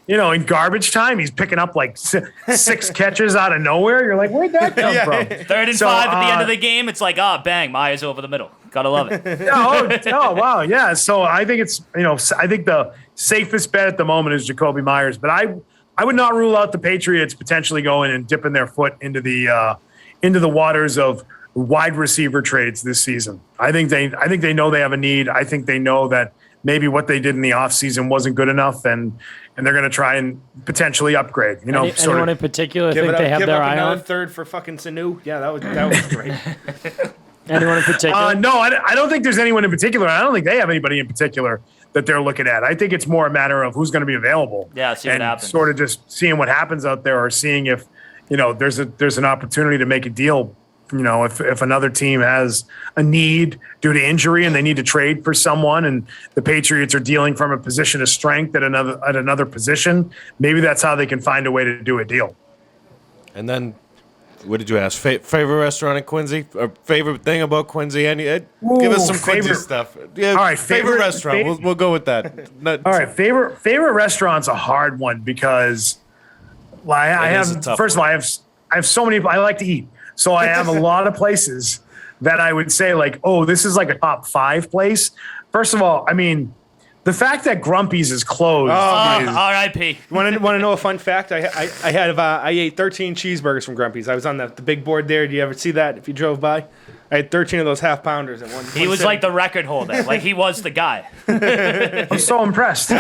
in garbage time, he's picking up like 6 catches out of nowhere. You're like, where'd that come from? 3rd and 5 at the end of the game. It's like, bang, Myers over the middle. Gotta love it. Oh, wow. Yeah. So I think it's, I think the safest bet at the moment is Jacoby Myers. But I would not rule out the Patriots potentially going and dipping their foot into the waters of wide receiver trades this season. I think they know they have a need. I think they know that maybe what they did in the offseason wasn't good enough, and they're going to try and potentially upgrade. Anyone in particular think they have their eye on? Third for fucking Sanu. Yeah, that was great. Anyone in particular? No, I don't think there's anyone in particular. I don't think they have anybody in particular that they're looking at. I think it's more a matter of who's going to be available. Yeah, see what happens. Sort of just seeing what happens out there, or seeing if there's an opportunity to make a deal. If another team has a need due to injury and they need to trade for someone, and the Patriots are dealing from a position of strength at another position, maybe that's how they can find a way to do a deal. And then, what did you ask? Favorite restaurant in Quincy? Or favorite thing about Quincy? Give us some Quincy stuff. Yeah, all right, favorite restaurant. We'll go with that. All right, favorite restaurant's a hard one because I have so many. I like to eat. So I have a lot of places that I would say like, oh, this is like a top 5 place. First of all, I mean, the fact that Grumpy's is closed. R.I.P. Want to know a fun fact? I ate 13 cheeseburgers from Grumpy's. I was on the big board there. Do you ever see that if you drove by? I had 13 of those half-pounders in one. He was like the record holder. Like, he was the guy. I'm so impressed. I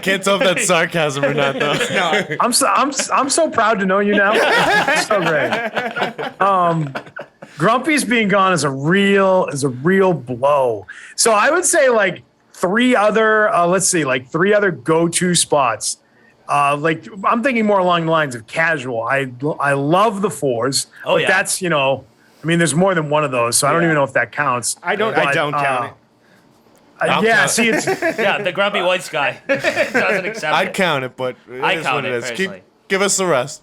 can't tell if that's sarcasm or not, though. No, I'm so proud to know you now. So great. Grumpy's being gone is a real blow. So I would say like 3 other go-to spots. I'm thinking more along the lines of casual. I love the Fours. Oh, but yeah. that's, there's more than one of those, so I don't even know if that counts. I don't count it. See, it's The grumpy whites guy doesn't accept I'd it. count it, but it I is count what it it is. personally. Give us the rest.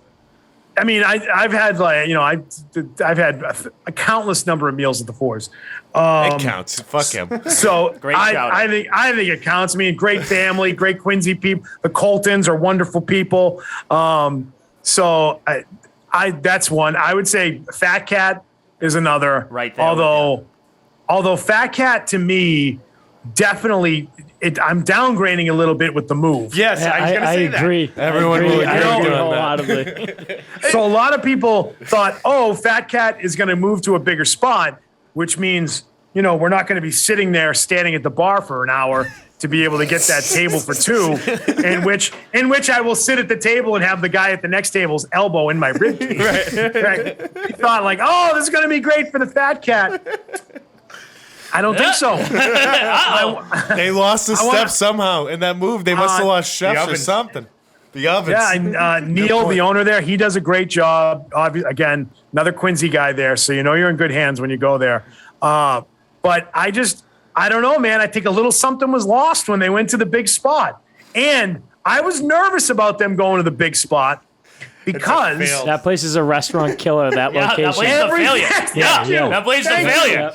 I've had I've had a countless number of meals at the Fours. It counts. Fuck him. So Great shout-out. I think it counts. I mean, great family, great Quincy people. The Coltons are wonderful people. So that's one. I would say Fat Cat is another. Right there. Although Fat Cat to me definitely. I'm downgrading a little bit with the move. Yes, I was going to say agree. Everyone I will agree. agree I agree on that. wholeheartedly. So a lot of people thought, oh, Fat Cat is going to move to a bigger spot, which means, we're not going to be sitting there standing at the bar for an hour to be able to get that table for 2, in which I will sit at the table and have the guy at the next table's elbow in my ribcage. Right. He thought like, oh, this is going to be great for the Fat Cat. I don't think so. They lost a step somehow in that move. They must have lost chefs or ovens. something. The ovens. Yeah, and Neil, the owner there, he does a great job. Again, another Quincy guy there, so you're in good hands when you go there. But I don't know, man. I think a little something was lost when they went to the big spot. And I was nervous about them going to the big spot because fail. That place is a restaurant killer, that Yeah, that location. place is a failure. Thank you. That place is a Thank you. failure.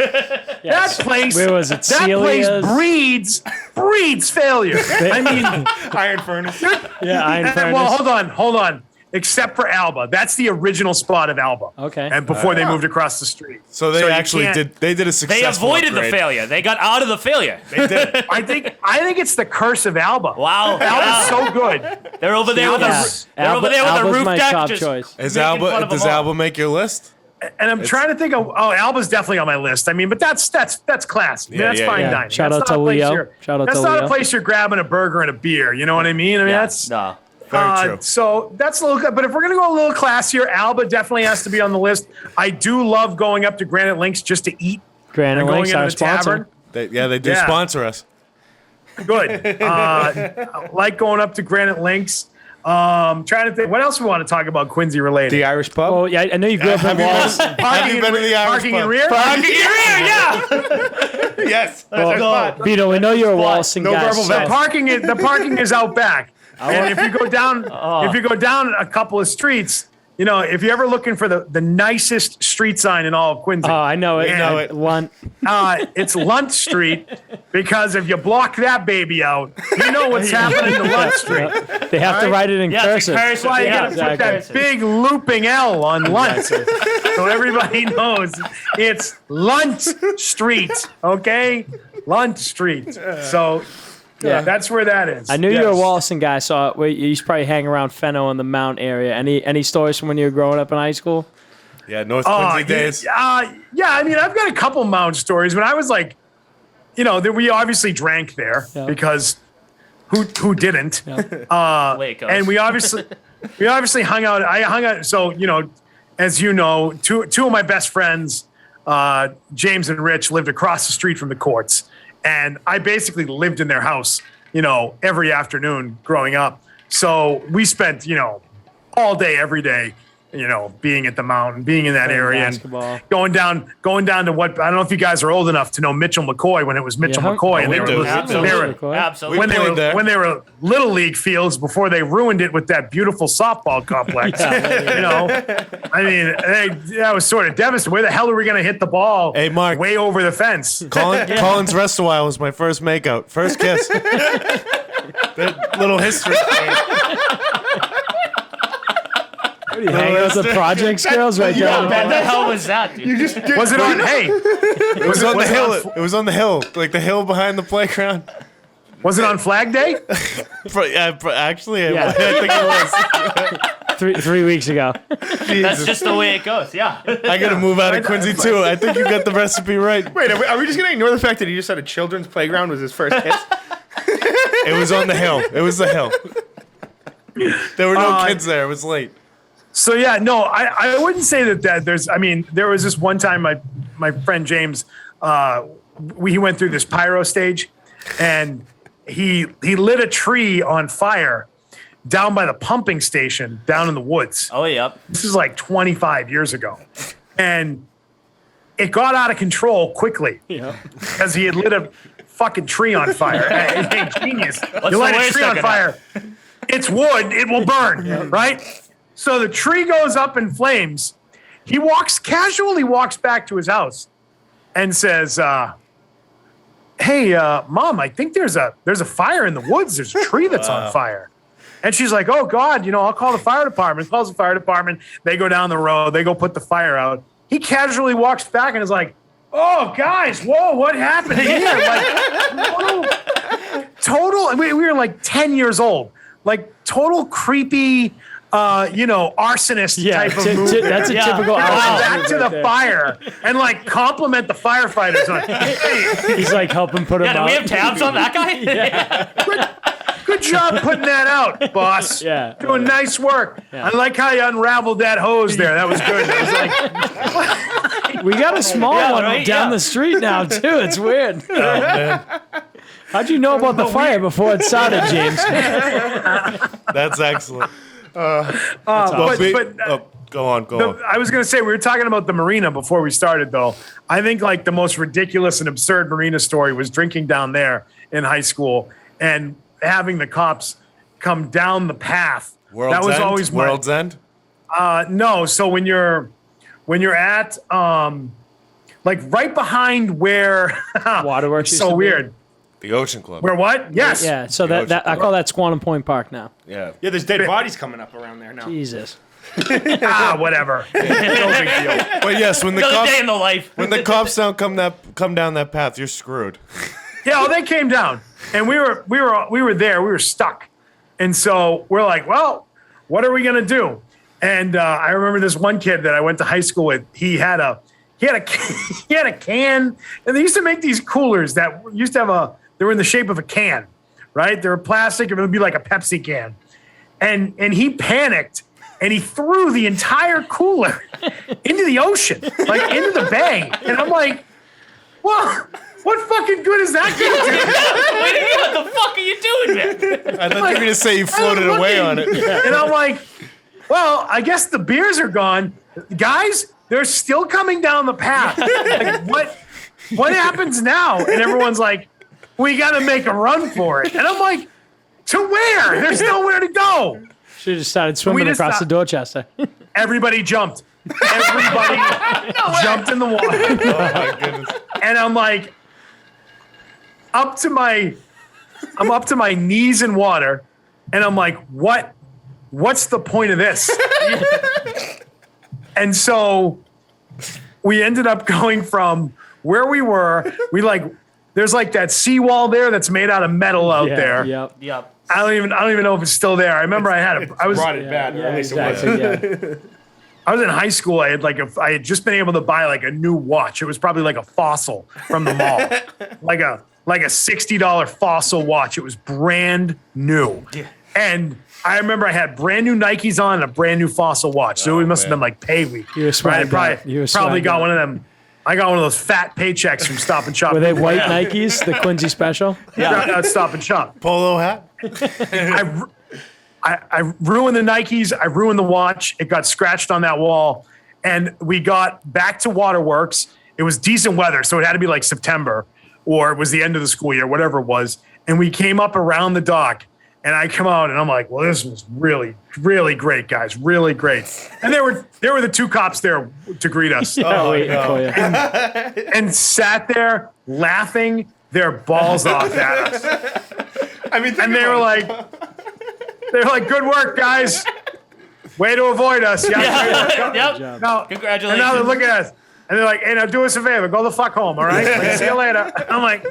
Yes. That place, Where was it? that place Celia's? breeds failure. I mean, Iron Furnace. Yeah, Iron Furnace. well, hold on. except for Alba. That's the original spot of Alba. Okay. And before they moved across the street. So they you actually can't- did a They successful avoided upgrade. the failure. They got out of the failure. They did. I think it's the curse of Alba. Wow. Alba's so good. They're over there with Yeah. they're over there with Alba's a roof my deck. top Just choice. Is making fun Alba of does them all. Alba make your list? And I'm trying to think of Alba's definitely on my list. I mean, but that's class. I mean, Yeah, that's yeah, fine yeah. dining. Shout That's out not to a place Leo. you're- Shout out That's to not Leo. a place you're grabbing a burger and a beer. You know what I mean? I mean, Yeah, that's no. Very true. so that's a little good. But if we're gonna go a little classier, Alba definitely has to be on the list. I do love going up to Granite Links just to eat. Granite and going Links, into our the sponsor. tavern. They do Yeah. sponsor us. Good. Like going up to Granite Links. Trying to think. What else we want to talk about Quincy related? The Irish pub. Oh, yeah, I know you grew up in Wallace. Have you been in the Irish Parking in pub? rear? Yes. Beetle, we know you're a Wallacing No guy. verbal so- vet. The parking is out back. And if you go down, a couple of streets, you know, if you're ever looking for the nicest street sign in all of Quincy, Oh, I know it. Yeah. Know it. Lunt. it's Lunt Street, because if you block that baby out, you know what's happening to Lunt Street. They have to Right? write it in Yeah, it's cursive. a cursive. That's why you Yeah, gotta put that exactly. big looping L on Lunt, so everybody knows it's Lunt Street. Okay, Lunt Street. So Yeah. that's where that is. I knew you were a Yes. Wallacing guy, so you used to probably hang around Fenno in the Mount area. Any stories from when you were growing up in high school? Yeah, North Quincy days. Yeah, I mean, I've got a couple Mount stories. When I was like, you know, we obviously drank there Yeah. because who didn't? Way it goes. And we obviously hung out. I hung out. So, you know, as you know, two of my best friends, James and Rich, lived across the street from the courts. And I basically lived in their house, you know, every afternoon growing up. So we spent, you know, all day, every day, you know, being at the mountain, being in that Playing area, basketball. and going down to what, I don't know if you guys are old enough to know Mitchell McCoy when it was Mitchell Yeah. McCoy. Oh, And we do. Absolutely. Absolutely. Absolutely. when they played were there. when they were little league fields before they ruined it with that beautiful softball complex. You know, I mean, that was sort of devastating. Where the hell are we going to hit the ball? Hey, Mark. way over the fence. Collins Rest a While was my first makeout. First kiss. That little history. You hang out with the projects girls right What there. the hell was that, dude? Was it on? Hey, It was on the was it hill. on- It was on the hill, like the hill behind the playground. was it on Flag Day? Actually, Yeah. I think it was. 3 weeks ago. That's just the way it goes. Yeah. I gotta move out of Quincy too. I think you got the recipe right. Wait, are we just gonna ignore the fact that he just said a children's playground was his first kiss? It was on the hill. It was the hill. There were no kids there. It was late. So yeah, no, I wouldn't say that there's. I mean, there was this one time my friend James, he went through this pyro stage, and he lit a tree on fire down by the pumping station down in the woods. Oh, yep. This is like 25 years ago, and it got out of control quickly because he had lit a fucking tree on fire. Hey, genius! You the light a worst tree that on could fire, it's wood, it will burn, right? So the tree goes up in flames. He casually walks back to his house and says, "Hey, Mom, I think there's a fire in the woods. There's a tree that's on fire." And she's like, "Oh God, you know, I'll call the fire department." Calls the fire department. They go down the road. They go put the fire out. He casually walks back and is like, "Oh, guys, whoa, what happened here?" Like, total. We were like 10 years old. Like total creepy, arsonist type of movie. That's a Yeah. typical Wow. Irish Back move to right the there. fire and like compliment the firefighters. Like, hey, He's like helping put him Yeah, do out. we have tabs on that guy? good job putting that out, boss. Yeah. Doing nice work. I like how you unraveled that hose there. That was good. That was like, We got a small Yeah, one right? down Yeah. the street now too. It's weird. How'd you know about the fire before it started, James? That's excellent. but Go on. I was going to say, we were talking about the marina before we started, though. I think like the most ridiculous and absurd marina story was drinking down there in high school and having the cops come down the path. World's that was End? always my, World's End. no. So when you're at like right behind where Waterworks. it's used so to be. weird. The Ocean Club. Where what? Yes. Yeah, so that I call that Squantum Point Park now. Yeah. Yeah, there's dead bodies coming up around there now. Jesus. Whatever. No big deal. But yes, when the Another cops day in the life. when the cops don't come down that path, you're screwed. Yeah, well, they came down, and we were there. We were stuck, and so we're like, well, what are we gonna do? And I remember this one kid that I went to high school with. He had a can, and they used to make these coolers that used to have they were in the shape of a can, right? They were plastic, and it would be like a Pepsi can. And he panicked, and he threw the entire cooler into the ocean, like into the bay. And I'm like, whoa. What fucking good is that going to do? What the fuck are you doing there? I thought you were gonna say you floated away on it. And I'm like, well, I guess the beers are gone. Guys, they're still coming down the path. Like, what happens now? And everyone's like, we got to make a run for it. And I'm like, to where? There's nowhere to go. Should have just started swimming across the Dorchester. Everybody jumped. Everybody jumped in the water. Oh my goodness. And I'm like, I'm up to my knees in water, and I'm like, what's the point of this? And so we ended up going from where we were, there's like that seawall there that's made out of metal out there. Yep. I don't even know if it's still there. I remember I was Brought it bad, or at least it was. Yeah. I was in high school. I had just been able to buy like a new watch. It was probably like a Fossil from the mall, like a $60 Fossil watch. It was brand new, and I remember I had brand new Nikes on and a brand new Fossil watch. So it must have been like pay week. You were swagged out. You were Probably swagged got out. one of them. I got one of those fat paychecks from Stop and Shop. Were they white Nikes, the Quincy special? Yeah, Stop and Shop. Polo hat. I ruined the Nikes. I ruined the watch. It got scratched on that wall. And we got back to Waterworks. It was decent weather, so it had to be like September, or it was the end of the school year, whatever it was. And we came up around the dock, and I come out, and I'm like, well, this was really, really great, guys. Really great. And there were the two cops there to greet us. Waiting for you. And sat there laughing their balls off at us. I mean, And they were like, good work, guys. Way to avoid us. Yeah. Yep. Now, Congratulations. And now they're looking at us. And they're like, hey, now do us a favor. Go the fuck home, all right? Like, see you later. I'm like,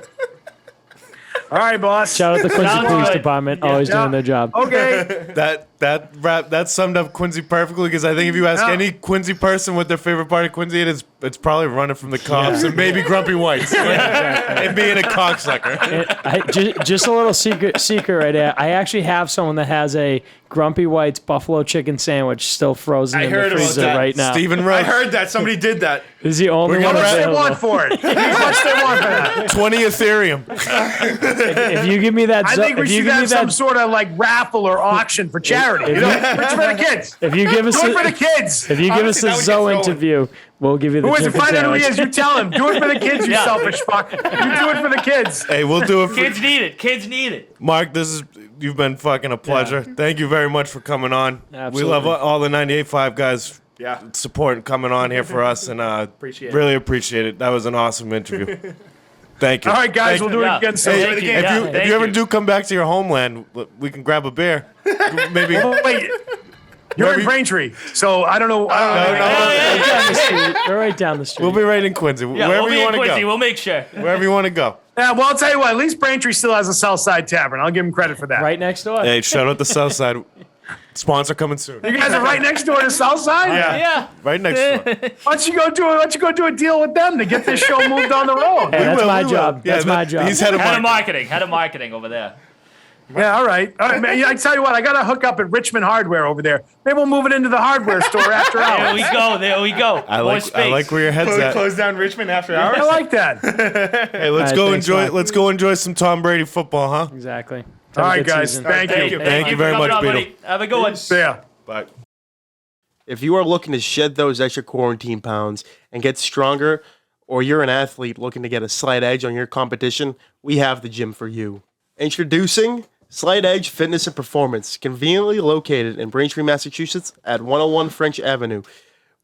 all right, boss. Shout out the Quincy Sounds Police good. Department, always doing their job. Okay. That summed up Quincy perfectly, because I think if you ask any Quincy person what their favorite part of Quincy is, it's probably running from the cops and maybe Grumpy Whites and being a cocksucker. Just a little secret right there. I actually have someone that has a Grumpy White's buffalo chicken sandwich still frozen I in the heard about freezer that. right now. Stephen I Rush. heard that somebody did that. This is the only We're one gonna How much they available. want for it? How much they want for that? 20 Ethereum. If you give me that, I think we if you should give me have some that, sort of like raffle or auction for charity. You know, it's for the kids. if you give us, Do it for the kids. if you give us Honestly, a that would get Zoe thrown. interview, we'll give you the Who is it? chicken Find out who he sandwich. is. You tell him. Do it for the kids, you selfish fuck. You do it for the kids. Hey, we'll do it for Kids need it. Kids need it. Mark. You've been fucking a pleasure. Thank you very much for coming on. Absolutely. We love all the 98.5 guys Yeah. supporting coming on here for us, and Appreciate it. really appreciate it. That was an awesome interview. Thank you. All right, guys, we'll do it Yeah. again soon. Hey, Thank you. if Yeah, you if thank you ever you. do come back to your homeland, we can grab a beer. Maybe. Wait, you're in Braintree, so I don't know. Down the street. We're right down the street. We'll be right in Quincy. Yeah, Wherever we'll be you in want to Quincy. go. We'll make sure. Wherever you want to go. Yeah, well, I'll tell you what. At least Braintree still has a Southside Tavern. I'll give him credit for that. right next door. Hey, shout out the South Side. Sponsor coming soon. You guys are right next door to Southside. Yeah. Right next door. Why don't you go do a deal with them to get this show moved on the road? Hey, that's will, my we will. job. Yeah, That's my job. He's head of Head of marketing. marketing. Head of marketing over there. Yeah, all right, man. Yeah, I tell you what, I got to hook up at Richmond Hardware over there. Maybe we'll move it into the hardware store after There hours. we go. There we go. I More like space. where your head's at. Close down Richmond after hours. I like that. Hey, let's All right, go thanks, enjoy. Mark. Let's go enjoy some Tom Brady football, huh? Exactly. All Have a right, good guys. season. Thank you. Thank you very for coming much, on, Beetle. buddy. Have a good one. See ya. Bye. If you are looking to shed those extra quarantine pounds and get stronger, or you're an athlete looking to get a slight edge on your competition, we have the gym for you. Introducing Slight Edge Fitness and Performance, conveniently located in Braintree, Massachusetts at 101 French Avenue.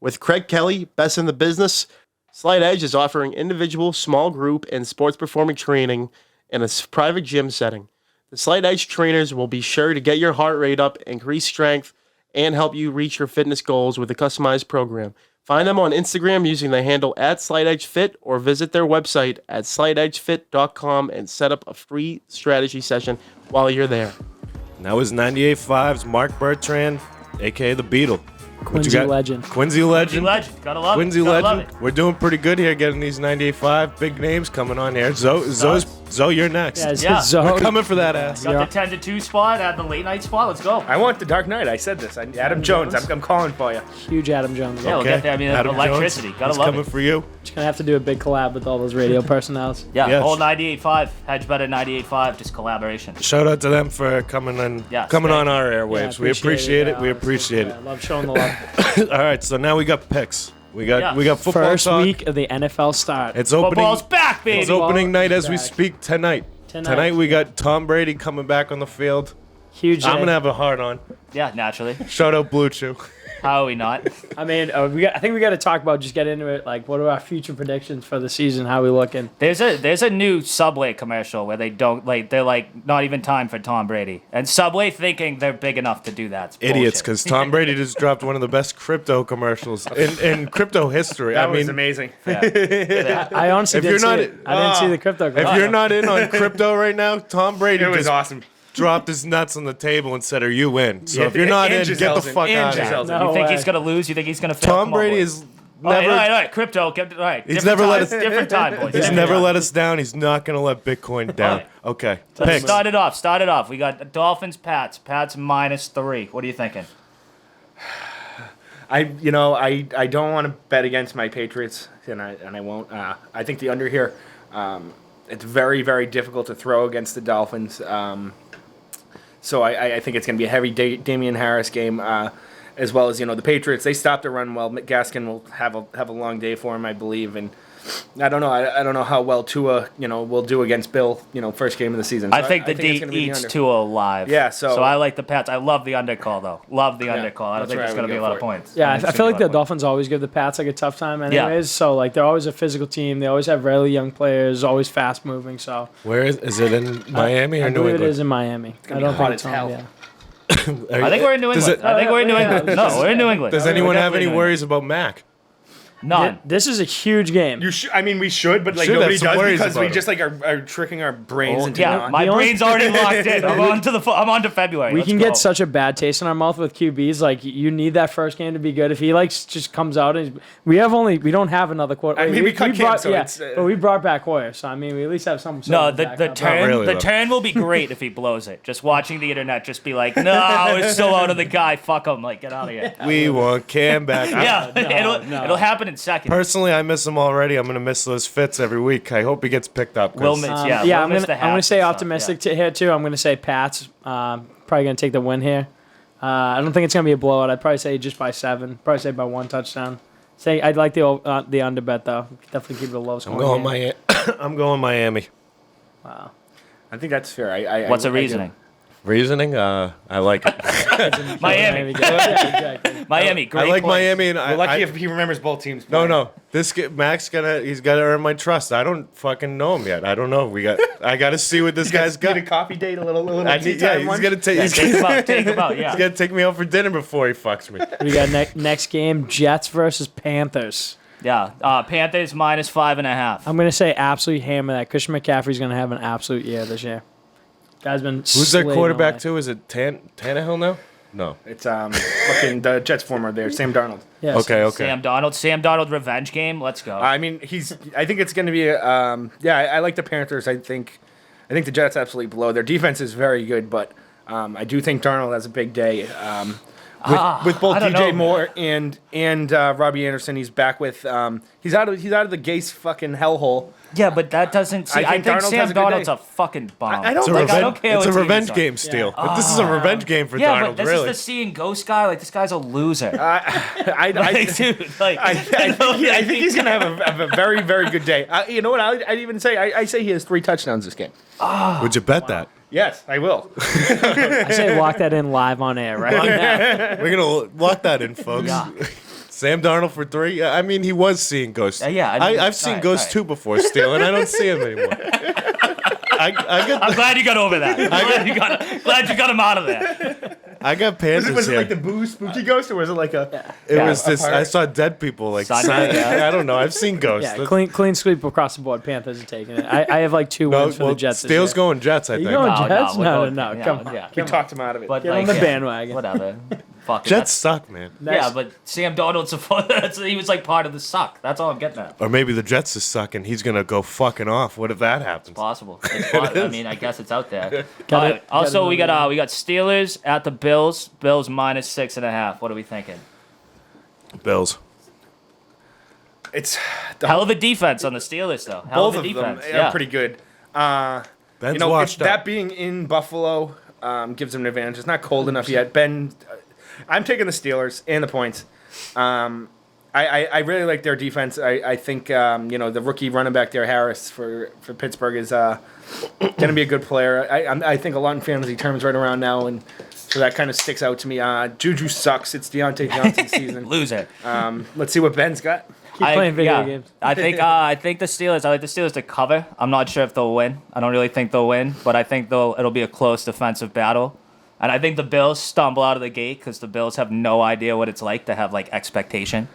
With Craig Kelly, best in the business, Slight Edge is offering individual, small group, and sports performing training in a private gym setting. The Slight Edge trainers will be sure to get your heart rate up, increase strength, and help you reach your fitness goals with a customized program. Find them on Instagram using the handle @SlightEdgeFit or visit their website at slightedgefit.com and set up a free strategy session while you're there. And that was 98.5's Marc Bertrand, a.k.a. the Beetle. Quincy legend. Quincy legend. Legend. Gotta love Quincy it. Gotta love legend. it. We're doing pretty good here getting these 98.5 big names coming on here. Zoe, you're next. Yeah. We're coming for that ass. Got the 10 to 2 spot at the late night spot. Let's go. I want the Dark Knight. I said this. Adam Jones. I'm calling for you. Huge Adam Jones. Yeah, we'll get there. I mean, Adam electricity. Jones, Gotta he's love coming it. for you. Just gonna have to do a big collab with all those radio personnels. Yeah, Yes. whole 98.5. Hedge better 98.5. Just collaboration. Shout out to them for coming on Yes, on thank our Yeah, airwaves. We appreciate it. We appreciate it. Love showing the love. All right, so now we got picks. We got football First talk. week of the NFL start. It's opening. Football's back, baby. It's opening night as we back. speak tonight. Tonight we got Tom Brady coming back on the field. Huge. I'm day. gonna have a hard on. Yeah, naturally. Shout out Blue Chew. How are we not? I mean, I think we got to talk about, just get into it. Like, what are our future predictions for the season? How we looking? There's a new Subway commercial where they're like not even time for Tom Brady, and Subway thinking they're big enough to do that. It's Idiots, bullshit. because Tom Brady just dropped one of the best crypto commercials in crypto history. That I was mean, amazing. I honestly If didn't you're see not- it. I didn't see the crypto. if you're not in on crypto right now, Tom Brady It was just awesome. dropped his nuts on the table and said, "Are you in?" So Yeah, if you're not in, and get the Giselle's fuck in. out And of here. Giselle's No You think way. he's gonna lose? You think he's gonna fail? Tom Come on, Brady boys. is All right, never. all right. Crypto. All right. He's Different never let time. us- Different time, boys. He's Different never time. let us down. He's not gonna let Bitcoin down. Okay, Let's picks. start it off. We got Dolphins, Pats. Pats -3. What are you thinking? I don't want to bet against my Patriots, and I won't. I think the under here. It's very, very difficult to throw against the Dolphins. So I think it's going to be a heavy Damian Harris game, as well as the Patriots. They stopped the run well. Gaskin will have a long day for him, I believe, and I don't know. I don't know how well Tua will do against Bill. First game of the season. So I think the it's D gonna be the eats under. Tua alive. Yeah, so I like the Pats. I love the under call though. Love the under call. I don't that's think where there's I gonna would be a go lot of for it. points. Yeah, I I think it's feel gonna like be a the lot of Dolphins always give the Pats like a tough time, Yeah. anyways. So like they're always a physical team. They always have really young players, always fast moving. So Where is it in Miami or I New believe England? it is in Miami. I be don't hot think as it's hell. Yeah. points. I think we're in New Does England. it- I think we're in New yeah, England. it's No, just- we're in New England. Does We're anyone have definitely any in New worries about Mac? England? None. This is a huge game. We should, but Should have nobody some does worries because we about just are tricking our brains into Yeah, not. my The only- brain's already locked in. I'm on to February. We Let's can go. get such a bad taste in our mouth with QBs. Like you need that first game to be good. If he just comes out and we don't have another quarter. I mean, we cut Kim, brought, so yeah, it's, but we brought back Hoyer, so I mean, we at least have some. No, sort of the backup. turn really, the though. turn will be great if he blows it. Just watching the internet, just be like, no, we're still out of the guy. Fuck him. Like, get out of here. We want Cam back. Yeah, no. it'll happen in seconds. Personally, I miss him already. I'm gonna miss those fits every week. I hope he gets picked up. 'cause Will miss- Yeah, we'll I'm miss gonna the I'm gonna hats stay and stuff, optimistic here too. I'm gonna say Pats. Probably gonna take the win here. I don't think it's gonna be a blowout. I'd probably say just by 7. Probably say by 1 touchdown. Say I'd like the under bet though. Definitely keep it a low I'm score. going I'm going Miami. Wow. I think that's fair. I What's the I do. reasoning? Reasoning? I like it. Miami. Yeah, exactly. Miami. I Great like place. Miami, and We're lucky I if he remembers both teams. no. Mac's he's gotta earn my trust. I don't fucking know him yet. I don't know. I gotta see what this guy's got. Need a coffee date, a little. I tea need, yeah, time he's lunch? gonna take. Yeah, He's take him gonna, out. Take him out. Yeah. he's gonna take me out for dinner before he fucks me. We got next game: Jets versus Panthers. Yeah. Panthers -5.5. I'm gonna say absolutely hammer that. Christian McCaffrey's gonna have an absolute year this year. Guy's been. Who's their slaying quarterback away. too? Is it Tannehill now? No. It's fucking the Jets former there, Sam Darnold. Yes. Okay. Sam Donald revenge game. Let's go. I mean, I think it's going to be. I like the Panthers. I think the Jets absolutely blow. Their defense is very good, but I do think Darnold has a big day. With both I don't DJ know, Moore and Robbie Anderson, he's back with. He's out of the Gase fucking hellhole. yeah, but that doesn't. See, I think Darnold Sam has a good Darnold's day. a fucking bomb. I don't It's a like. revenge, I don't care it's what a team revenge he's on. game, Steele. But this is a revenge game for Yeah, Darnold, but this really. is the seeing ghost guy. Like this guy's a loser. I Dude, like, I think he's going to have a very, very good day. You know what? I'd even say I say he has 3 touchdowns this game. Would you bet that? Yes, I will. I say lock that in live on air right now. We're gonna lock that in, folks. Yeah. Sam Darnold for 3. Yeah, I mean, he was seeing ghosts. Yeah, I mean, I've seen alright, ghosts alright. too before, Steele, and I don't see him anymore. I'm glad you got over that. Glad you got him out of there. I got Panthers Was it here. like the Boo Spooky Ghost, or was it like a? It was a this. part. I saw dead people like. Sunday, I don't know. I've seen ghosts. Yeah, clean sweep across the board. Panthers are taking it. I have like 2 wins for the Jets. this Steele's year. going Jets. I You think. going No, Jets? we're No, going- no, yeah, come on. yeah. We talked him out of it. But Get on the yeah, bandwagon. Whatever. Fuck it. Jets suck, man. Yeah, but Sam Darnold's he was like part of the suck. That's all I'm getting at. Or maybe the Jets is sucking. He's gonna go fucking off. What if that happens? Possible. I mean, I guess it's out there. Got it. Also, Got we it. got Steelers at the Bills. Bills minus 6.5. What are we thinking? Bills. It's the Hell of a defense on the Steelers, though. Hell both of of a them defense. are pretty good. Ben's You know, washed that up. being in Buffalo gives them an advantage. It's not cold enough yet. I'm taking the Steelers and the points. I really like their defense. I think the rookie running back there, Harris for Pittsburgh, is going to be a good player. I think a lot in fantasy terms right around now, and so that kind of sticks out to me. Juju sucks. It's Deontay Johnson season. Loser. Let's see what Ben's got. Keep playing video games. I think the Steelers. I like the Steelers to cover. I'm not sure if they'll win. I don't really think they'll win, but I think it'll be a close defensive battle. And I think the Bills stumble out of the gate because the Bills have no idea what it's like to have like expectation,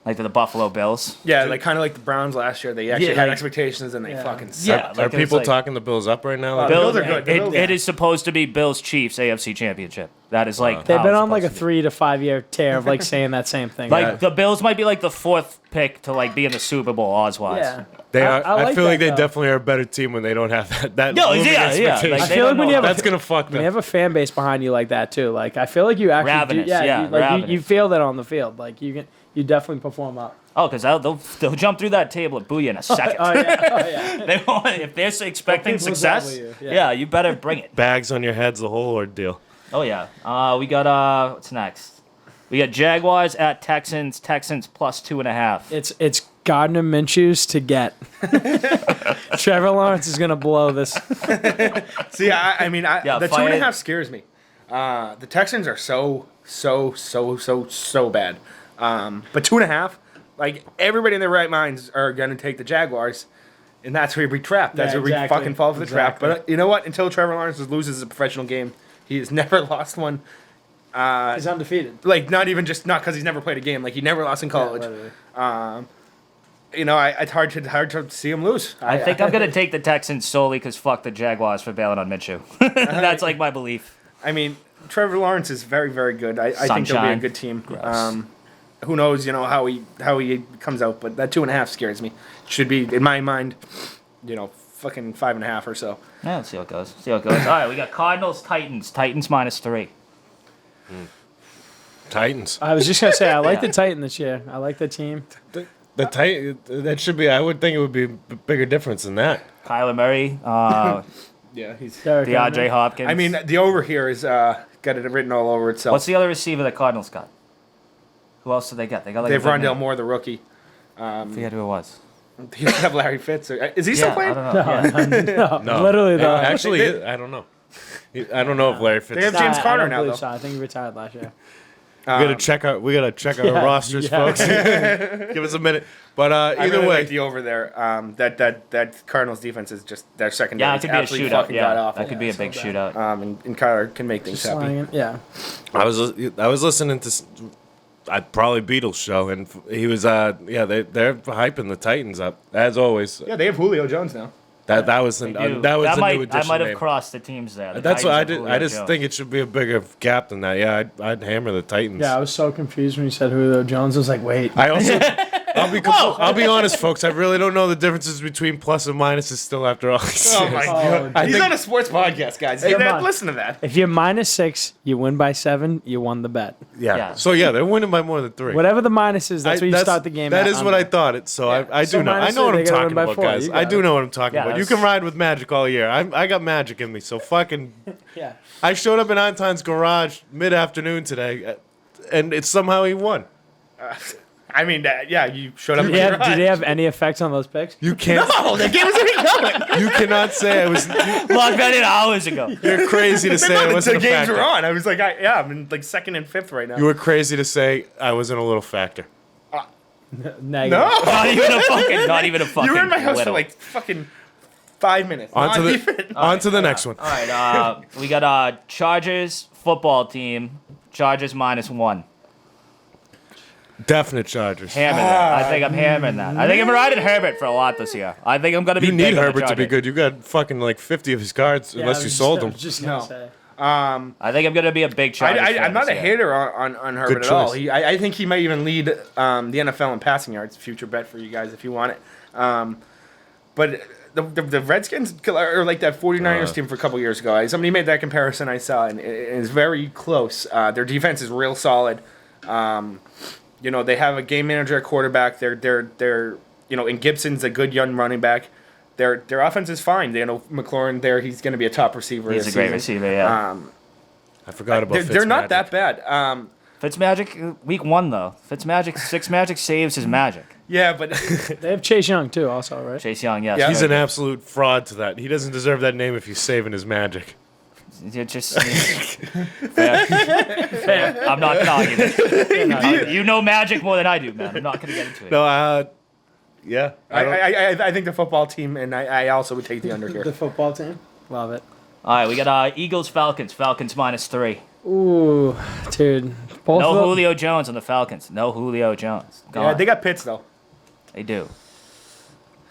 like the Buffalo Bills. Yeah, like kind of like the Browns last year. They actually Yeah, had like- expectations and they fucking sucked. Yeah, Are like, it's people like- talking the Bills up right now? Like, Bills are good. The Bills- It is supposed to be Bills Chiefs AFC Championship. That is like They've how been it's on like a supposed to 3 to 5 year tear of like saying that same thing. be. The Bills might be like the 4th pick to like be in the Super Bowl odds-wise. yeah. they are. I feel like they that, though. definitely are a better team when they don't have that. No, looming yeah. expectation. Like, I they feel don't like when know you have how- a That's gonna fuck When you them. have a fan base behind you like that too, like I feel like you actually Ravenous, do, yeah, you, like ravenous. you feel that on the field, like you definitely perform up. Oh, because they'll jump through that table and boo you in a second. Oh yeah, They won't, if they're expecting People success, double you, yeah. yeah. You better bring it. Bags on your heads, the whole ordeal. Oh yeah. We got what's next? We got Jaguars at Texans. Texans plus 2.5. it's Gardner Minshew's to get. Trevor Lawrence is gonna blow this. See, I mean, Yeah, the fire- 2.5 scares me. The Texans are so bad. But 2.5, like everybody in their right minds are gonna take the Jaguars, and that's where we trap. That's Yeah, where we exactly. fucking fall for the trap. Exactly. But you know what? Until Trevor Lawrence loses a professional game, he has never lost one. He's undefeated. Like not because he's never played a game. Like he never lost in college. It's hard to see him lose. I think I'm gonna take the Texans solely because fuck the Jaguars for bailing on Minshew. That's like my belief. I mean, Trevor Lawrence is very, very good. I think they'll be a Sunshine. good team. Gross. Who knows, how he comes out, but that 2.5 scares me. Should be, in my mind, fucking 5.5 or so. Yeah, let's see how it goes. All right, we got Cardinals Titans. Titans minus 3. Titans. I was just gonna say I like the Titan this year. I like the team. The Titan. That should be. I would think it would be a bigger difference than that. Kyler Murray, Yeah, he's. Derrick DeAndre Henry. Hopkins. I mean, the over here is got it written all over itself. what's the other receiver the Cardinals got? Who else did they get? They got like They have a big Rondell name. Moore, the rookie. I forget who it was. He used to have Larry Fitz. Is he still Yeah, playing? I don't know. Yeah. No, Literally though. Actually, I don't know. I don't know if Larry Fitz. They have James I Carter don't now, believe though. so. I think he retired last year. We gotta check our Yeah, rosters, yeah. folks. Give us a minute. But I either really way, like the over there. That Cardinals defense is just their secondary. Yeah, it is could be a absolutely shootout. fucking god Yeah, awful. that could be a big shootout. And Kyler can make things Just happy. slanging- yeah. I was listening to probably Beetle's show, and he was they're hyping the Titans up as always. Yeah, they have Julio Jones now. That was They the do. new might, addition. I might have name. crossed the teams there. The That's what I Titans did. and I Julio just Jones. think it should be a bigger gap than that. Yeah, I'd hammer the Titans. Yeah, I was so confused when you said Julio Jones. I was like, wait. I also, I'll be honest, folks. I really don't know the differences between plus and minuses still after all these Oh years. my god. I He's think- on a sports podcast, guys. Hey, come on. Listen to that. If you're -6, you win by 7. You won the bet. Yeah. Yeah. So yeah, they're winning by more than 3. Whatever the minus is, that's I- where you start the game. That at is what I under. thought. It. So I So do know. I minus know what three, I'm they gotta talking win by about, 4. guys. You I got do it. know what I'm talking Yeah, about. You that's- can ride with magic all year. I got magic in me. So fucking. Yeah. I showed up in Antan's garage mid-afternoon today, and it's somehow he won. I mean, yeah, you showed up. Did he have any effects on those picks? You can't. Oh, the game was already going. You cannot say I was. Locked that in hours ago. You're crazy to say I The wasn't a games factor. were on. I was like, I'm in like 2nd and 5th right now. You were crazy to say I wasn't a little factor. Negative. no, Not even a fucking. you were in my house for little. like fucking 5 minutes. On to Not the even. on to the next one. All right, we got Chargers football team. Chargers -1. Definite Chargers. Hammering that. I think I'm hammering that. I think I'm riding Herbert for a lot this year. I think I'm gonna be. You big need on the Herbert to be Chargers. good. You got fucking like 50 of his cards, unless you sold them. No. I think I'm gonna be a big Chargers fan I'm not this a year. hater on Herbert Good at all. choice. I think he might even lead the NFL in passing yards. Future bet for you guys if you want it. But the Redskins are like that 49ers team for a couple years ago. Somebody made that comparison I saw, and it's very close. Their defense is real solid. They have a game manager at quarterback. They're and Gibson's a good young running back. Their offense is fine. McLaurin there. He's going to be a top receiver. He's this a great season. receiver. Yeah. I forgot about They're not Fitzmagic. that bad. Fitzmagic week 1 though. Fitzmagic saves his magic. Yeah, but They have Chase Young too, also, right? Chase Young, yes. Yeah. He's an absolute fraud to that. He doesn't deserve that name if he's saving his magic. You're just fair. Fair. I'm not gonna argue that. You know magic more than I do, man. I'm not gonna get into it. No, yeah. I think the football team, and I also would take the under here. The football team. Love it. All right, we got Eagles Falcons. Falcons -3. Ooh, dude. Both No of them- Julio Jones on the Falcons. No Julio Jones. Yeah, Gone. they got Pitts though. They do.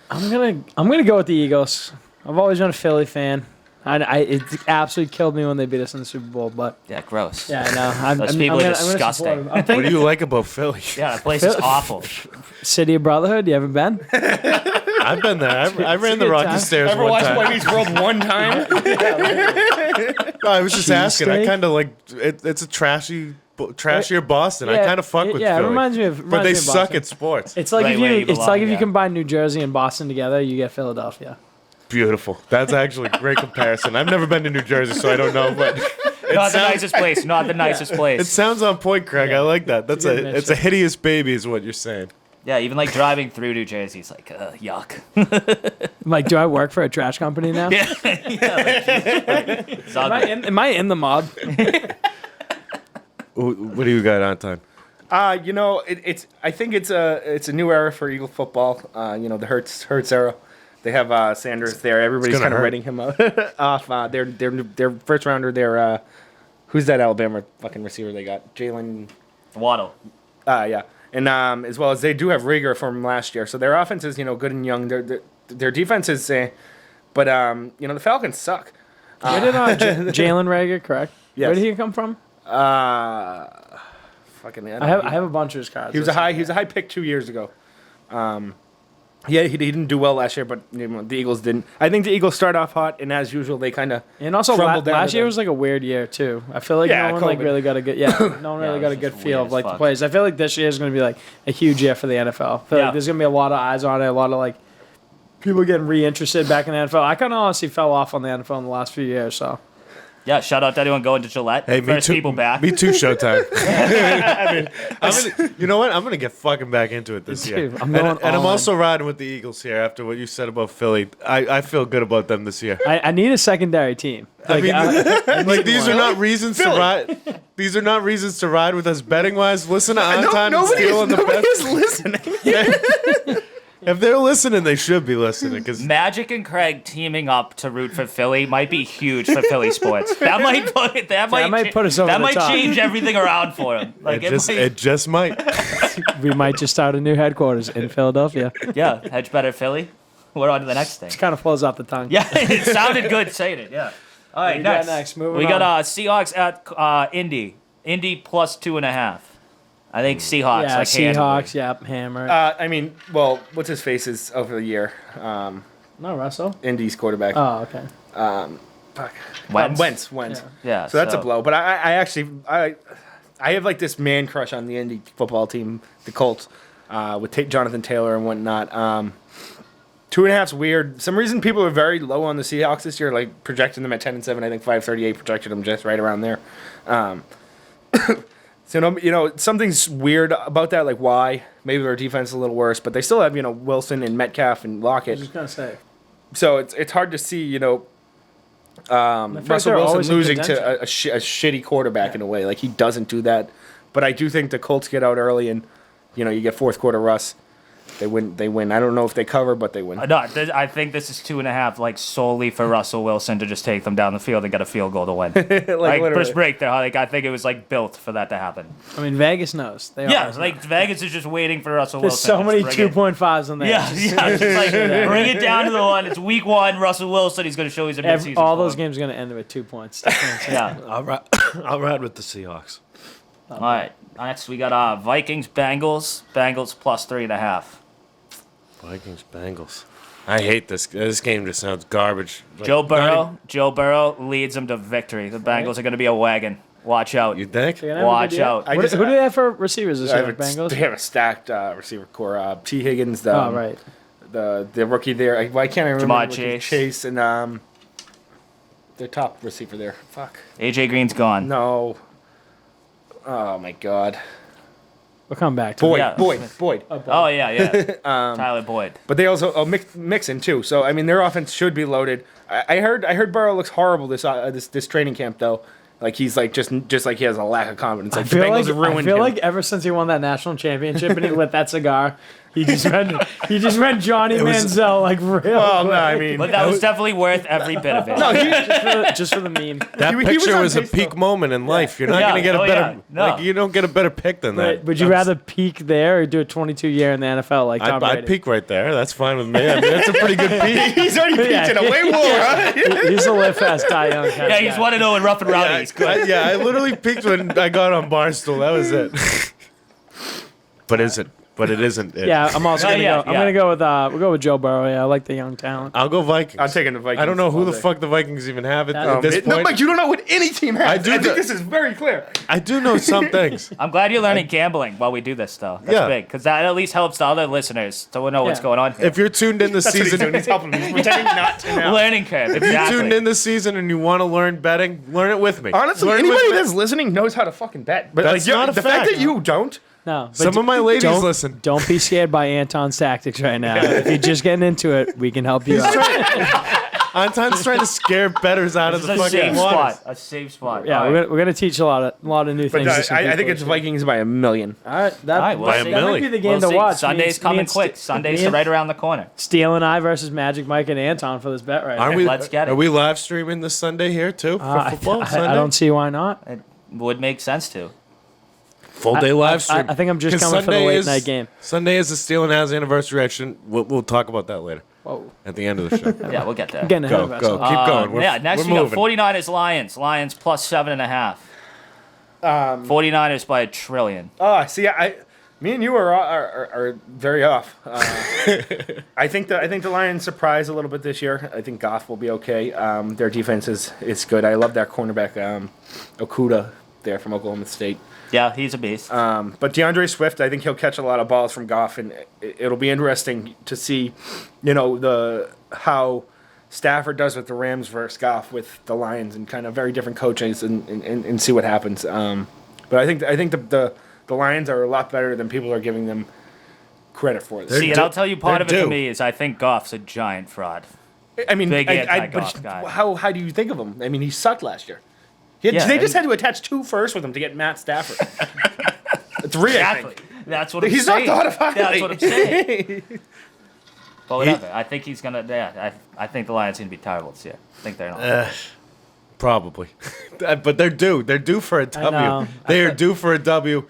I'm gonna go with the Eagles. I've always been a Philly fan. It absolutely killed me when they beat us in the Super Bowl, but Yeah, gross. yeah, I know. Those people are disgusting. I'm What thinking do you like about Philly? Yeah, that place is awful. City of Brotherhood. You haven't been? I've been there. I ran the good Rocky time. Stairs Ever one watched time. Boy Meets World one time? No, I was just asking. I Cheesesteak? kind of like it's a trashier Boston. I kind of fuck with yeah, Philly. it reminds me of. but reminds they me of suck Boston. at sports. It's like Right if where you. you It's belong, like if yeah. you combine New Jersey and Boston together, you get Philadelphia. Beautiful. That's actually a great comparison. I've never been to New Jersey, so I don't know, but Not the nicest place. Not the nicest it place. sounds on point, Craig. I like that. That's It's a good it's a hideous baby, is what you're saying. Yeah, even like driving through New Jersey, it's like, yuck. I'm like, do I work for a trash company now? Yeah, it's ugly. Am I in the mob? What do you got, Anton? It's. I think it's a new era for Eagle football. The Hurts era. They have Sanders there. Everybody's gonna kind of hurt. writing him off. Their first rounder. Their who's that Alabama fucking receiver they got? Jalen. Waddle. Yeah. And as well as they do have Rieger from last year, so their offense is good and young. Their defense is, but the Falcons suck. Where did Jalen Rager, correct? Yes. Where did he come from? Fucking. I have a bunch of his cards. He was a high pick 2 years ago. He didn't do well last year, but the Eagles didn't. I think the Eagles start off hot, and as usual, they kind of And also, crumbled down last to year the- was like a weird year too. I feel like Yeah, no one like COVID. really got a good no one really it got was a good just feel weird of like as the fuck. plays. I feel like this year is going to be like a huge year for the NFL. I feel Yeah. like there's going to be a lot of eyes on it, a lot of like people getting reinterested back in the NFL. I kind of honestly fell off on the NFL in the last few years. So Yeah, shout out to anyone going to Gillette. Hey, me First too. people back. Me too. Showtime. You know what? I'm gonna get fucking back into it this year. I'm going and I'm all in. also riding with the Eagles here after what you said about Philly. I feel good about them this year. I need a secondary team. Like, Like these are not reasons to ride. These are not reasons to ride with us betting wise. Listen to Anton and Steele and the best. listening. If they're listening, they should be listening because Magic and Craig teaming up to root for Philly might be huge for Philly sports. That might might put us over That the might top. change everything around for him. Like it just might. we might just start a new headquarters in Philadelphia. yeah, hedge better Philly. We're on to the next thing. Kind of flows off the tongue. Yeah, it sounded good saying it. Yeah. All right, you got next. next? Moving we got on. Seahawks at Indy. Indy plus 2.5. I think Seahawks. Yeah, like Seahawks. handily. Yep, hammer. What's his face is over the year. No, Russell. Indy's quarterback. Oh, okay. Fuck. Wentz. Wentz. Yeah. So that's a blow. But I actually have like this man crush on the Indy football team, the Colts, with Jonathan Taylor and whatnot. 2.5's weird. Some reason people are very low on the Seahawks this year, like projecting them at 10-7. I think 538 projected them just right around there. So something's weird about that. Like why? Maybe their defense is a little worse, but they still have Wilson and Metcalf and I was Lockett. just gonna say. So it's hard to see like Russell they're Wilson always in losing to contention. a shitty quarterback in a way. Like he doesn't do that. But I do think the Colts get out early and you get fourth quarter Russ. They win. They win. I don't know if they cover, but they win. No, I think this is 2.5, like solely for Russell Wilson to just take them down the field and get a field goal to win. like literally. first break there, like I think it was like built for that to happen. I mean, Vegas knows. They Yeah, always know. like Vegas is just waiting for Russell There's Wilson. so to many just bring it. 2.5s on there. Yeah, yeah. Just like, bring it down to the one. It's week 1. Russell Wilson. He's going to show he's a midseason. All those form. games are going to end with 2 points. Yeah. I'll ride with the Seahawks. All right. Next, we got Vikings, Bengals. Bengals plus 3.5. Vikings, Bengals. I hate this. This game just sounds garbage. Like, Joe not Joe Burrow leads them to victory. The Bengals are going to be a wagon. Watch out. You think? They're gonna have a Watch good year. out. Who do they have for receivers this year? Bengals? They have a stacked receiver core. T. Higgins, the Oh, right. the rookie there. Why can't I remember? Jamar Chase and their top receiver there. Fuck. AJ Green's gone. No. Oh my God. We'll come back to Boyd. it. Yeah. Boyd. Oh, yeah. Tyler Boyd. But they also Mixon too. So I mean, their offense should be loaded. I heard Burrow looks horrible this training camp though. Like he's like just like he has a lack of confidence. Like the Bengals have ruined I feel him. like ever since he won that national championship and he lit that cigar, he just went Johnny Manziel like real. Well, quick. no, I mean, But that was definitely worth every bit of it. just for the meme. That He was picture on was a pace, peak though. moment in life. You're not Yeah. gonna get a Oh, better. yeah. No. Like you don't get a better pick than that. Would you rather peak there or do a 22-year in the NFL like Tom Brady? I'd peak right there. That's fine with me. I mean, that's a pretty good peak. he's already peaked in a way more. Huh? He's a live fast, die young kind Yeah, of he's guy. 1-0 in rough and rowdy. He's good. I literally peaked when I got on Barstool. That was it. But it isn't. It. Yeah, I'm also gonna yeah, go. I'm yeah. gonna go with we'll go with Joe Burrow. Yeah, I like the young talent. I'll go Vikings. I'm taking the Vikings. I don't know who all the day. fuck the Vikings even have at No, this No, point. but you don't know what any team has. I do think know- this is very clear. I do know some things. I'm glad you're learning gambling while we do this, though. That's Yeah. big, because that at least helps the other listeners to know what's Yeah. going on here. If you're tuned in this That's what he's season, doing. He's helping me. He's pretending not to now. Learning curve, if you're exactly. tuned in this season and you want to learn betting, learn it with me. Honestly, Learn anybody with me. that's listening knows how to fucking bet. But That's like, not a the fact. fact that you don't. No, but Some of my ladies don't, listen. Don't be scared by Anton's tactics right now. If you're just getting into it, we can help you out. Anton's trying to scare betters out of It's the a fucking safe waters. spot. A safe spot. Yeah, All right. we're gonna teach a lot of new But things. to some I think people it's this year. Vikings by a million. All right, that, All right, we'll By a see. that might million. be the game We'll to see. watch. Sunday's Me coming and quick. Ste- Sunday's me and right around the corner. Steele and I versus Magic Mike and Anton for this bet right Aren't now. we? Let's get it. Are we live streaming this Sunday here too for football? Sunday? I don't see why not. It would make sense to. Full day live stream. I think I'm just 'Cause coming for the Sunday late is- night game. Sunday is the Steele and Nazz anniversary. We'll talk about that later Whoa, at the end of the show. Yeah, we'll get there. getting ahead Go, of go. ourselves. Keep going. We're, Yeah, next we're we moving. got 49ers Lions. Lions plus 7.5. 49ers by 1 trillion. Oh, see, me and you are very off. I think the Lions surprise a little bit this year. I think Goff will be okay. Their defense is good. I love that cornerback Okuda there from Oklahoma State. Yeah, he's a beast. But DeAndre Swift, I think he'll catch a lot of balls from Goff, and it'll be interesting to see, how Stafford does with the Rams versus Goff with the Lions, and kind of very different coaches, and see what happens. But I think the Lions are a lot better than people are giving them credit for. See, and I'll tell you part of it they're for due. me is I think Goff's a giant fraud. I mean, Big but anti-Goff guy. how do you think of him? I mean, he sucked last year. They Yeah, just and- had to attach 2 firsts with him to get Matt Stafford. 3, I Exactly. think. That's what I'm He's saying. not thought of highly. That's what I'm saying. But whatever. I think he's gonna. Yeah, I think the Lions are gonna be terrible this year. I think they're not. Probably, but they're due. They're due for a W. know. They are due for a W.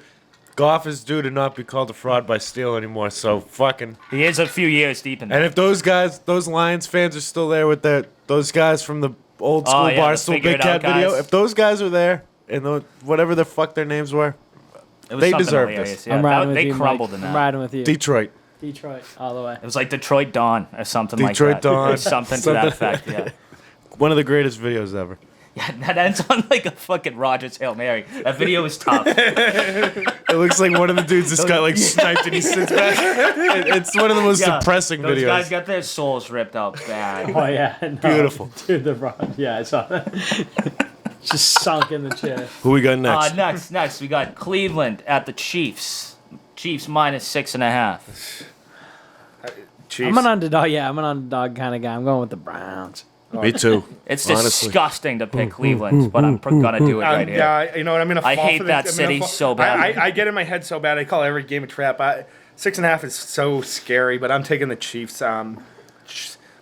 Goff is due to not be called a fraud by Steele anymore. So fucking. He is a few years deep in And that. if those Lions fans are still there with those guys from the old school yeah, the Barstool figure Big it out Cat video, guys. if those guys are there and whatever the fuck their names were, It was they something deserve hilarious. this. Yeah, I'm riding with they you, crumbled Mike. in I'm that. riding with you. Detroit. Detroit, all the way. It was like Detroit Dawn or something Detroit like that. Dawn. Or something to that effect. Yeah. One of the greatest videos ever. Yeah, that ends on like a fucking Rogers Hail Mary. That video is tough. It looks like one of the dudes just got like sniped and he sits back. It's one of the most Yeah, depressing those videos. guys got their souls ripped out bad. Oh yeah, no. Beautiful. Dude, the rod. Yeah, I saw that. Just sunk in the chair. Who we got next? Next we got Cleveland at the Chiefs. Chiefs minus 6.5. Chiefs. I'm an underdog. Yeah, I'm an underdog kind of guy. I'm going with the Browns. Me too. It's Honestly. disgusting to pick Cleveland, but I'm gonna do it right here. Yeah, you know what? I'm gonna. I fall hate for that I'm city gonna so bad. I get in my head so bad. I call every game a trap. 6.5 is so scary, but I'm taking the Chiefs.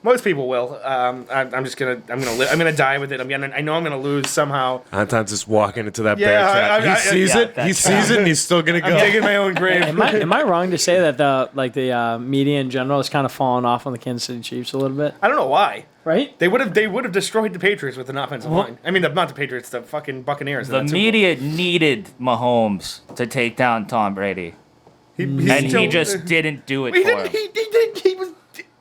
Most people will. I'm gonna die with it. I know I'm gonna lose somehow. Anton's just walking into that Yeah, bear trap. He sees it. that He sees it, and he's still gonna go. I'm digging my own grave. Am I wrong to say that the media in general has kind of fallen off on the Kansas City Chiefs a little bit? I don't know why. Right? They would have destroyed the Patriots with an offensive line. I mean, not the Patriots, the fucking Buccaneers. The media needed Mahomes to take down Tom Brady, he just didn't do it He for didn't. him. He did. He was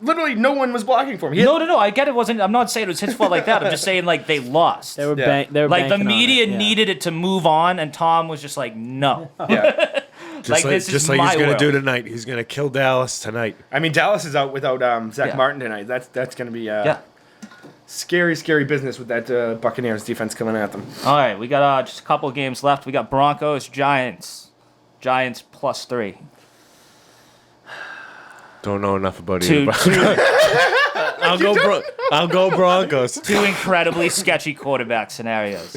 literally no one was blocking for him. No. I get it. I'm not saying it was his fault like that. I'm just saying like they lost. They were, Yeah. they were Like the banking on media it, yeah. needed it to move on, and Tom was just like, no. Yeah. Like this is just like my he's gonna world. do tonight. He's gonna kill Dallas tonight. I mean, Dallas is out without Zach Yeah. Martin tonight. That's gonna be Yeah. scary business with that Buccaneers defense coming at them. All right, we got just a couple games left. We got Broncos, Giants. Giants +3. Don't know enough about Two, either. I'll go Broncos. two incredibly sketchy quarterback scenarios.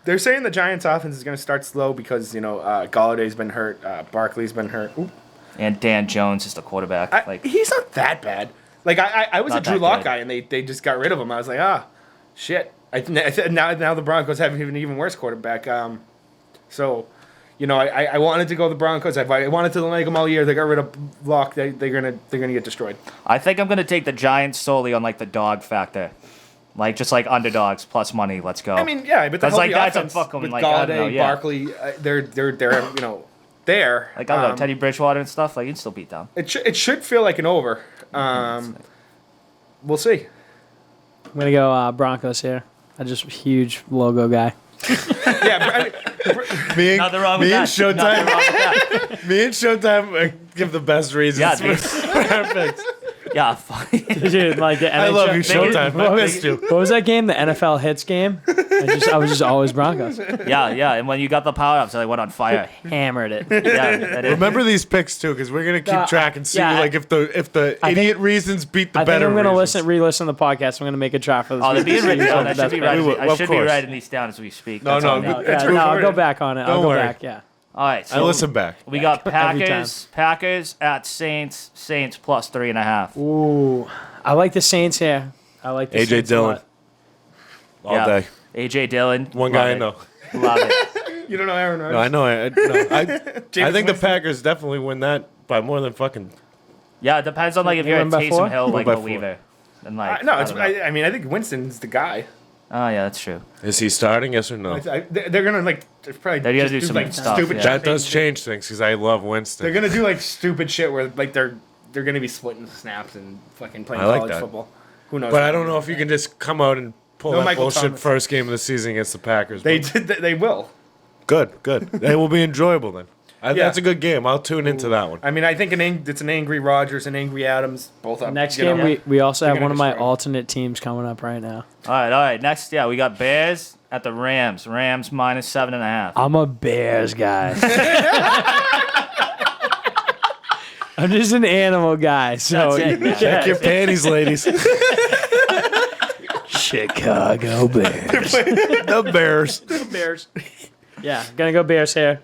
They're saying the Giants' offense is going to start slow because Galladay's been hurt, Barkley's been hurt. Ooh. And Dan Jones is the quarterback. He's not that bad. Like I was a Not Drew that Lock good. guy, and they just got rid of him. I was like, shit. Now the Broncos have an even worse quarterback. I wanted to go the Broncos. I wanted to like them all year. They got rid of Lock. They're gonna get destroyed. I think I'm gonna take the Giants solely on like the dog factor, like just like underdogs plus money. Let's go. I mean, yeah, but the That's like- healthy that's a offense fucking, with like, I don't know, Galladay, yeah. Barkley, they're there. like I don't know, Teddy Bridgewater and stuff. Like you can still beat them. It should feel like an over. We'll see. I'm going to go Broncos here. I'm just a huge logo guy. Yeah, Me Nothing wrong and with that. Showtime. Nothing wrong with that. Me and Showtime give the best reasons. Yeah, dude. Perfect. Yeah, fuck. Dude, like the I love you, NHL Showtime. I missed you. What was that game? The NFL Hits game? I was just always Broncos. yeah. And when you got the power ups, they went on fire. Hammered it. Yeah, that is. Remember these picks too, because we're gonna keep track and see yeah, like if the I idiot reasons beat the I think better I'm going to reasons. re-listen to the podcast. I'm going to make a draft for this. Oh, they're week. being written down. I That's should be better. We will, writing. I of should be course. writing these down as we speak. No, That's no, all. good. Yeah, It's no, I'll recorded. go back on it. I'll Don't go worry. back, yeah. All right. I So listen back. we got Every Packers at Saints +3.5. Ooh, I like the Saints here. I like the AJ Saints a Dillon. lot. All Yeah. day. AJ Dillon. One love guy I it. know. Love it. you don't know Aaron Rodgers. No, I know. I James think the Winston. Packers definitely win that by more than fucking. Yeah, it depends on like if You you're a win by Taysom four? Hill Win like by believer. And like No, I don't know. I think Winston's the guy. Oh yeah, that's true. Is he starting? Yes or no? They're gonna probably They're gonna just do some like stuff, stupid yeah. shit. That does change things because I love Winston. They're gonna do like stupid shit where like they're gonna be splitting snaps and fucking playing I like college that. football. Who knows? But I don't know if you can just come out and pull No that Michael bullshit Thomas. first game of the season against the Packers. They but did. They will. good. They will be enjoyable then. Yeah. That's a good game. I'll tune into that one. I mean, I think it's an angry Rodgers and angry Adams both up. Next you know. game, we also They're have gonna one of my destroy 'em. alternate teams coming up right now. All right. Next, we got Bears at the Rams. Rams -7.5. I'm a Bears guy. I'm just an animal guy. So That's it, man. Check your panties, ladies. Chicago Bears. The Bears. Bears. Yeah, gonna go Bears here.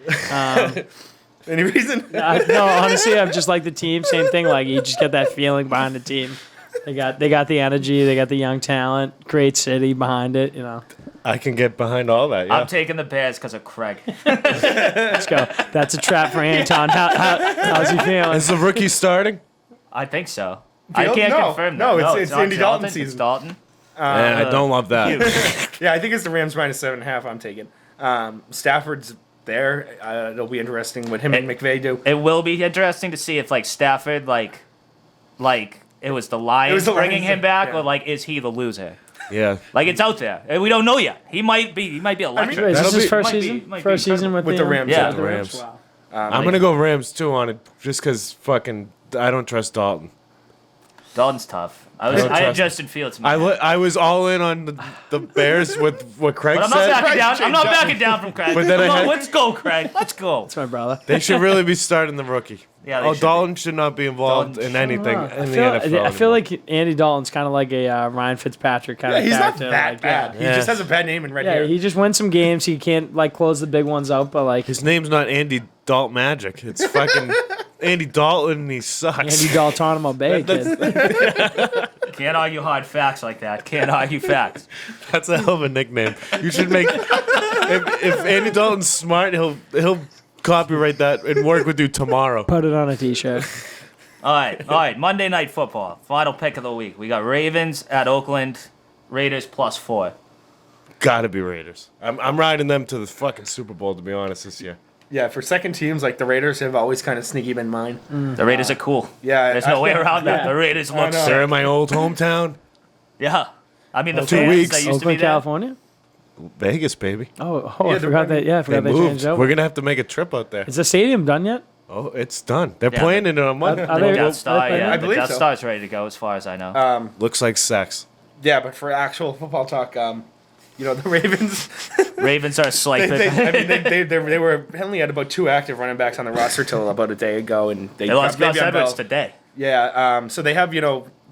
Any reason? No, honestly, I'm just like the team. Same thing. Like you just get that feeling behind the team. They got the energy. They got the young talent. Great city behind it. You know. I can get behind all that. Yeah. I'm taking the Bears because of Craig. Let's go. That's a trap for Anton. How's he feeling? Is the rookie starting? I think so. I Field? can't No. confirm that. No, it's not Andy Dalton It's season. Dalton. Man, I don't love that. Yeah, I think it's the Rams -7.5. I'm taking. Stafford's there. It'll be interesting what him and McVay do. It will be interesting to see if like Stafford like it was the Lions the bringing Lions him back, yeah. or like is he the loser? Yeah. Like it's out there. And we don't know yet. He might be electric. Is That'll this his be- first might be- season? might be First season With with the Rams. Yeah. With the Rams. Wow. I'm going to go Rams too on it just because fucking I don't trust Dalton. Dalton's tough. I don't had trust Justin Fields. I was all in on the Bears with what Craig But I'm not said. backing down. I'm Change not up. backing down from Craig. But then Come I on, had- let's go, Craig. Let's go. That's my brother. They should really be starting the rookie. Yeah, they should Dalton should not be involved Dalton in anything I in the feel, NFL. I feel like Andy Dalton's kind of like a Ryan Fitzpatrick kind Yeah, of he's not character. that like, bad. He Yeah. just has a bad name in red Yeah, hair. he just wins some games. He can't like close the big ones out, but like his name's not Andy Dalton Magic. It's fucking Andy Dalton and he sucks. Andy Dalton Bay, kid. Can't argue hard facts like that. Can't argue facts. That's a hell of a nickname. You should make. If Andy Dalton's smart, he'll copyright that and work with you tomorrow. Put it on a t-shirt. All right. Monday Night Football. Final pick of the week. We got Ravens at Oakland. Raiders +4. Gotta be Raiders. I'm riding them to the fucking Super Bowl, to be honest, this year. Yeah, for second teams, like the Raiders have always kind of sneaky been mine. The Raiders are cool. Yeah, There's no way around that. The Raiders look know. They're in sick. my old hometown, Yeah. I mean, the 2 fans weeks. that used to be Oakland, there. California? Vegas, baby. I forgot that. Yeah, I They forgot they moved. changed over. We're gonna have to make a trip out there. Is the stadium done yet? Oh, it's done. They're Yeah. playing in it on Monday. Are The they- Death Star, I yeah. The believe Death so. Star's ready to go, as far as I know. Looks like sex. Yeah, but for actual football talk, the Ravens. Ravens are a slight bit. They were only had about 2 active running backs on the roster till about a day ago, and They lost Gus Le'Veon Edwards Bell. today. Yeah, so they have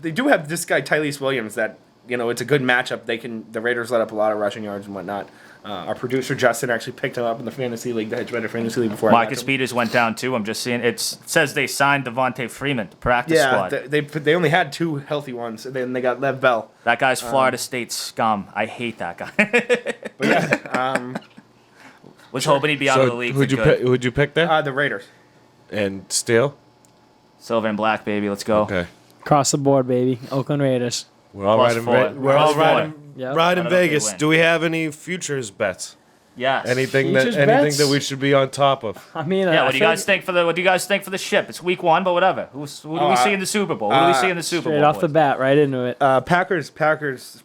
they do have this guy Tyleese Williams that it's a good matchup. The Raiders let up a lot of rushing yards and whatnot. Our producer Justin actually picked him up in the fantasy league, the Hedge Better Fantasy League before. Marcus I got him. Peters went down too. I'm just seeing it says they signed Devontae Freeman to practice Yeah, squad. they only had 2 healthy ones, and then they got Lev Bell. That guy's Florida State scum. I hate that guy. But yeah, Was hoping he'd be out of the league. who'd you pick? Who'd you pick there? the Raiders. And Steele. Silver and black, baby. Let's go. Okay. Across the board, baby. Oakland Raiders. We're all riding. +4. We're all +4. riding. Yep. Riding I don't know if they Vegas. win. Do we have any futures bets? Yes. Anything Futures anything bets? that we should be on top of? I mean, Yeah. I What do you feel guys think for the? What do you guys think for the ship? It's week 1, but whatever. Who do we see in the Super Bowl? Who do we see in the Super straight Bowl? off the boys? bat, right into it. Packers.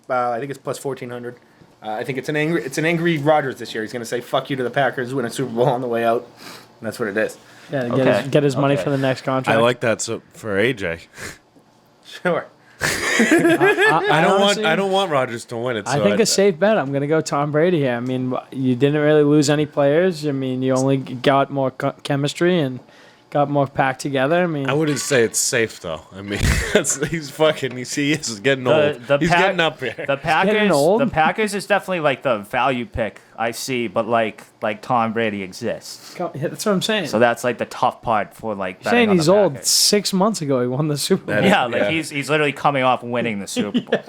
I think it's plus 1,400. I think it's an angry Rodgers this year. He's going to say "fuck you" to the Packers, win a Super Bowl on the way out. And that's what it is. Yeah, to Okay. get his money Okay. for the next contract. I like that. So for AJ, Sure. I don't want Rodgers to win it. I So think a safe bet. I'm going to go Tom Brady here. I mean, you didn't really lose any players. I mean, you only got more chemistry and got more packed together. I mean, I wouldn't say it's safe though. I mean, he's fucking. He is getting old. He's Pack- getting up here. The Packers. getting old. The Packers is definitely like the value pick I see, but like Tom Brady exists. yeah, that's what I'm saying. So that's like the tough part for like. betting saying on he's the old. Packers. 6 months ago, he won the Super Bowl. That- Yeah, like Yeah. he's literally coming off winning the Super Bowl,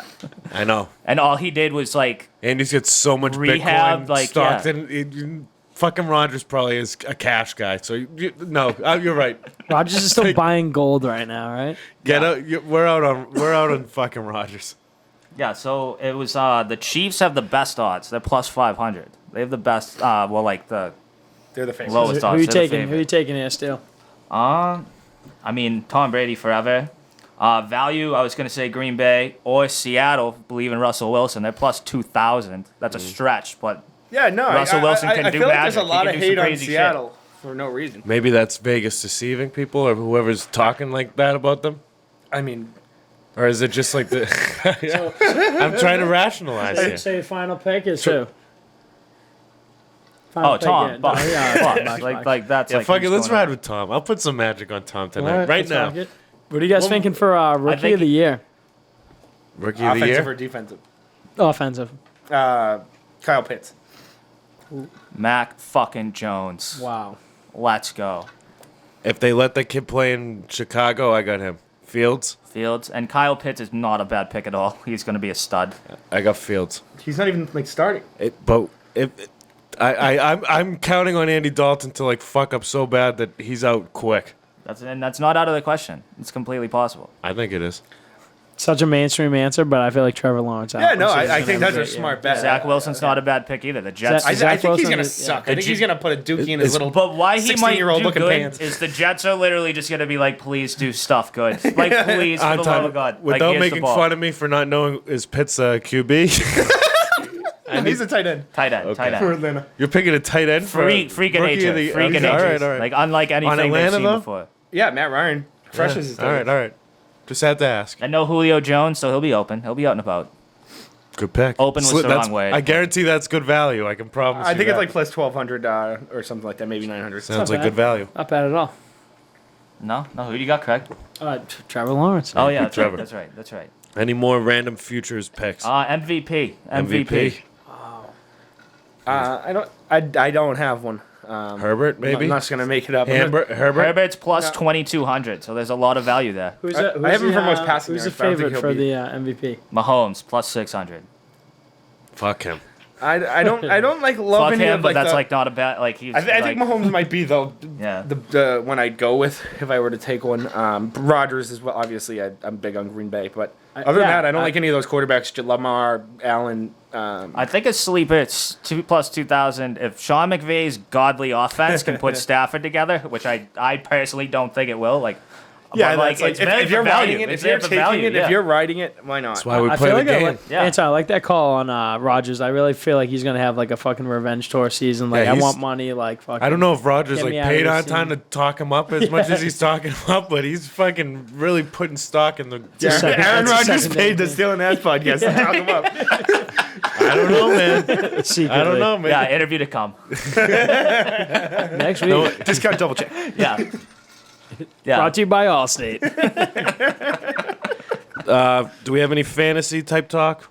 I know. and all he did was like Andy's got so much Rehab, Bitcoin like, stocked yeah. in. Fucking Rodgers probably is a cash guy. So you're right. Rodgers is still buying gold right now, right? Get out. We're out on fucking Rodgers. yeah. So it was the Chiefs have the best odds. They're plus 500. They have the best. They're the favorites. lowest Who odds. you They're the taking? Who favorite. you taking here, Steele? I mean, Tom Brady forever. Value, I was going to say Green Bay or Seattle. Believe in Russell Wilson. They're plus 2,000. That's a stretch, but Yeah, no. Russell Wilson can I do feel like there's magic. a lot He of can do hate some on crazy shit. Seattle for no reason. Maybe that's Vegas deceiving people or whoever's talking like that about them. I mean, Or is it just like the? I'm trying to rationalize here. Say your final pick is who? Oh, Tom. Buck. yeah, Buck. Buck, Buck. Like that's Yeah, like fuck it. who's Let's going ride on. with Tom. I'll put some magic on Tom tonight. Alright, right let's now. rock it. What are you guys thinking for rookie think- of the year? Rookie of the offensive or year. defensive? Offensive. Kyle Pitts. Mac fucking Jones. Wow. Let's go. If they let the kid play in Chicago, I got him. Fields. Fields and Kyle Pitts is not a bad pick at all. He's going to be a stud. I got Fields. He's not even starting. I'm counting on Andy Dalton to like fuck up so bad that he's out quick. That's not out of the question. It's completely possible. I think it is. Such a mainstream answer, but I feel like Trevor Lawrence. Yeah, no, is I gonna think that's a have smart bet. Zach Wilson's not a bad pick either. The Jets. I Zach think he's Wilson gonna is- suck. yeah. I think he's gonna put a dookie in his little. But why he might 16-year-old do looking good pants. is the Jets are literally just going to be like, please do stuff good. Like, please, for the love of God. Like, Without here's the making ball. fun of me for not knowing is Pitts QB. He's a tight end Tight end. Tight for end. Atlanta. You're picking a tight end for Freak of rookie nature. of the- Freak of okay, nature. all right. Like, unlike anything they've Atlanta, seen though? before. Yeah, Matt Ryan. Fresh as his all right. Just had to ask. And no Julio Jones, so he'll be open. He'll be out and about. Good pick. Open was the That's- wrong way. I guarantee that's good value. I can promise. I you think it's that. like plus 1,200 or something like that, maybe 900. Sounds not like bad. good value. Not bad at all. No? Who do you got, Craig? Trevor Lawrence. Oh, yeah, that's Trevor. right. That's right. Any more random futures picks? MVP. I don't have one. Herbert, maybe. I'm not just gonna make it up. Herbert. Herbert's plus 2,200, so there's a lot of value there. I have him for most passing Who's the yards, but I don't think favorite for he'll be- the MVP? Mahomes plus 600. Fuck him. I don't like love Fuck any him, of but like that's the, like not a bad like he's. I think Mahomes might be though. Yeah. The one I'd go with if I were to take one. Rodgers is well. Obviously, I'm big on Green Bay, but other than that, I don't like any of those quarterbacks. Lamar, Allen. I think a sleeper. It's 2,000. If Sean McVay's godly offense can put Stafford together, which I personally don't think it will. Like, Yeah, but, that's like it's if, very if you're for value. riding it, It's if you're there for taking value, it, yeah. if you're riding it, why not? That's why we I play feel the like game. Yeah. Anton, I like that call on Rodgers. I really feel like he's gonna have like a fucking revenge tour season. Like Yeah, I he's- want money. Like fucking. I don't know if Rogers Get like me out of paid the on time to scene. talk him up as much as he's talking him up, but he's fucking really putting stock in the. Just second- Aaron that's the Rodgers second paid the thing. Steele and Nazz podcast to talk him up. I don't know, man. Secretly. I don't know, man. Yeah, interview to come. Next week. Discount double check. Yeah. Yeah. Brought to you by Allstate. Do we have any fantasy type talk?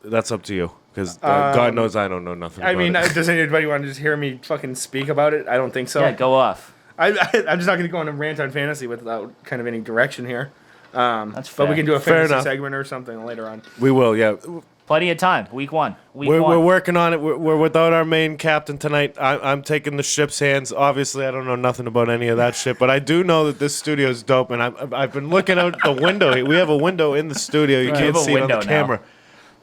That's up to you, because God knows I don't know nothing. I about mean, it. does anybody want to just hear me fucking speak about it? I don't think so. Yeah, go off. I'm just not going to go on a rant on fantasy without kind of any direction here. That's But fair. we can do a Fair fantasy enough. segment or something later on. we will. Yeah, Plenty of time. Week one. we're working on it. We're without our main captain tonight. I'm taking the ship's hands. Obviously, I don't know nothing about any of that shit, but I do know that this studio is dope. And I've been looking out the window. We have a window in the studio. You We can't have a see it on the window now. camera.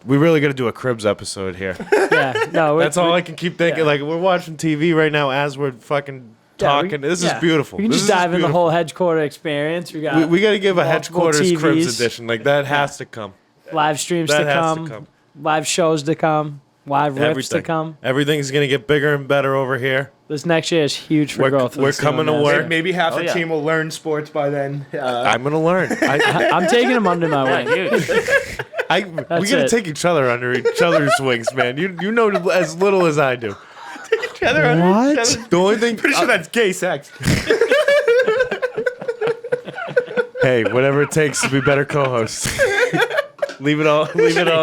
We really got to do a Cribs episode here. Yeah. No. That's all I can keep thinking. yeah. Like, we're watching TV right now as we're fucking talking. This is beautiful. We can This just is dive in the beautiful. whole headquarter experience. We got We got to give a multiple headquarters Cribs TVs. edition. Like, that has to come. live streams That to has come, to come. live shows to come, live rips Everything. to come. Everything's going to get bigger and better over here. This next year is huge for We're- growth. we're coming to work. Maybe half the yeah. team will learn sports by then. I'm going to learn. I'm taking him under my Yeah, wing. huge. We got to it. take each other under each other's wings, man. You know as little as I do. What? The only thing... Pretty sure that's gay sex. Hey, whatever it takes to be better co-hosts. Leave it all.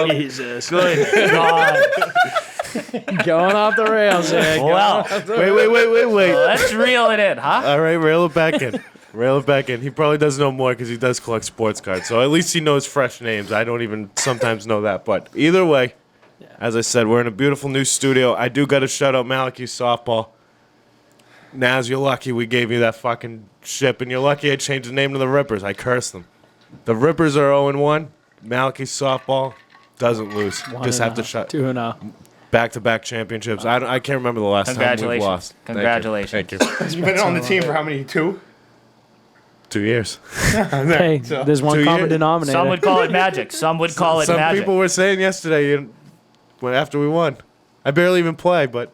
Jesus. Good God. Going off the rails here. Well, Wait. let's reel it in, huh? All right, rail it back in. Rail it back in. He probably does know more because he does collect sports cards. So at least he knows fresh names. I don't even sometimes know that. But either way, as I said, we're in a beautiful new studio. I do got to shout out Malachi Softball. Nazz, you're lucky we gave you that fucking ship, and you're lucky I changed the name to the Rippers. I cursed them. The Rippers are 0-1. Malachi Softball doesn't lose. Just have to shut 2-0. back-to-back championships. I can't remember the last time we've Congratulations. lost. Thank you. Congratulations. Thank you. You've been on the team for how many? 2? 2 years. Hey, there's one 2 common years. denominator. Some would call it magic. Some would call it Some magic. people were saying yesterday, after we won, I barely even play, but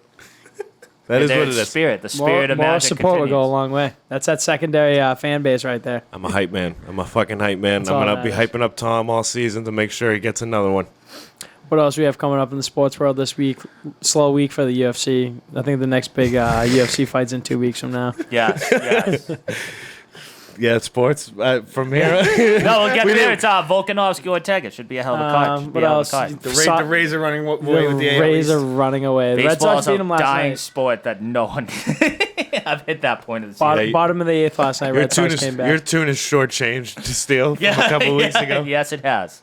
that is what it is. Spirit, the spirit of More magic support will go a continues. long way. That's that secondary fan base right there. I'm a hype man. I'm a fucking hype man. That's I'm all gonna that be matters. hyping up Tom all season to make sure he gets another one. What else we have coming up in the sports world this week? Slow week for the UFC. I think the next big UFC fight's in 2 weeks from now. Yes. Yeah, sports from here. No, we'll get there. It's Volkanovski Ortega. Should be a hell of a card. Should be what a hell else? of a card. The Rays are running away with the The Rays are ALEs. running away. The Red Baseball Sox is beat a them last dying night. sport that no one. I've hit that point of the season. Bottom, bottom of the eighth last night. your Red tune Sox is came back. your tune is shortchanged to Steele from a couple of weeks ago. Yes, it has.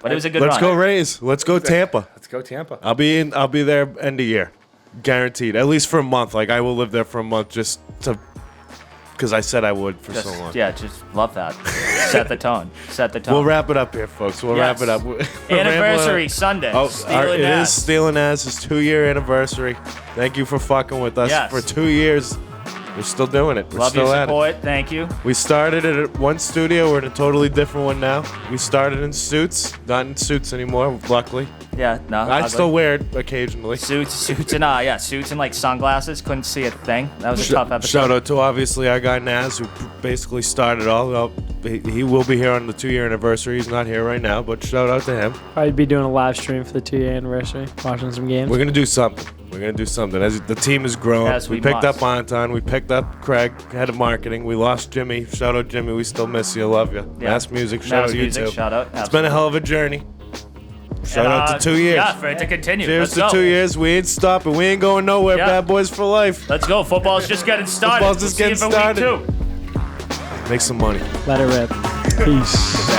But it was a good Let's run. go Rays. Let's go Tampa. Let's go Tampa. I'll be there end of year, guaranteed. At least for a month. Like I will live there for a month just to, because I said I would for so long. Yeah, just love that. Set the tone. Set the tone. We'll wrap it up here, folks. We'll Yes. wrap it up. We're Anniversary rambling. Sunday. Oh, Steele it and is Nazz. Steele and Nazz's 2-year anniversary. Thank you for fucking with us Yes. for 2 years. We're still doing it. We're Love still your at it. support. Thank you. We started at one studio. We're in a totally different one now. We started in suits, not in suits anymore, luckily. Yeah, no. I ugly. still wear it occasionally. Suits and like sunglasses. Couldn't see a thing. That was a tough episode. Shout out to obviously our guy Nazz, who basically started it all. Well, he will be here on the 2-year anniversary. He's not here right now, but shout out to him. Probably be doing a live stream for the 2-year anniversary, watching some games. We're gonna do something. We're gonna do something. As the team has grown, As we picked must. up Antan, we picked up Craig, head of marketing. We lost Jimmy. Shout out Jimmy. We still miss you. Love you. Yeah. Mass music. Shout Nazz out you music, too. shout out. It's been a hell of a journey. Shout out to 2 years. Yeah, for it to continue. Cheers Let's to go. 2 years. We ain't stopping. We ain't going nowhere. Yeah. Bad boys for life. Let's go. Football's just getting started. Football's just We'll see getting you for week started. 2. Make some money. Let it rip. Peace.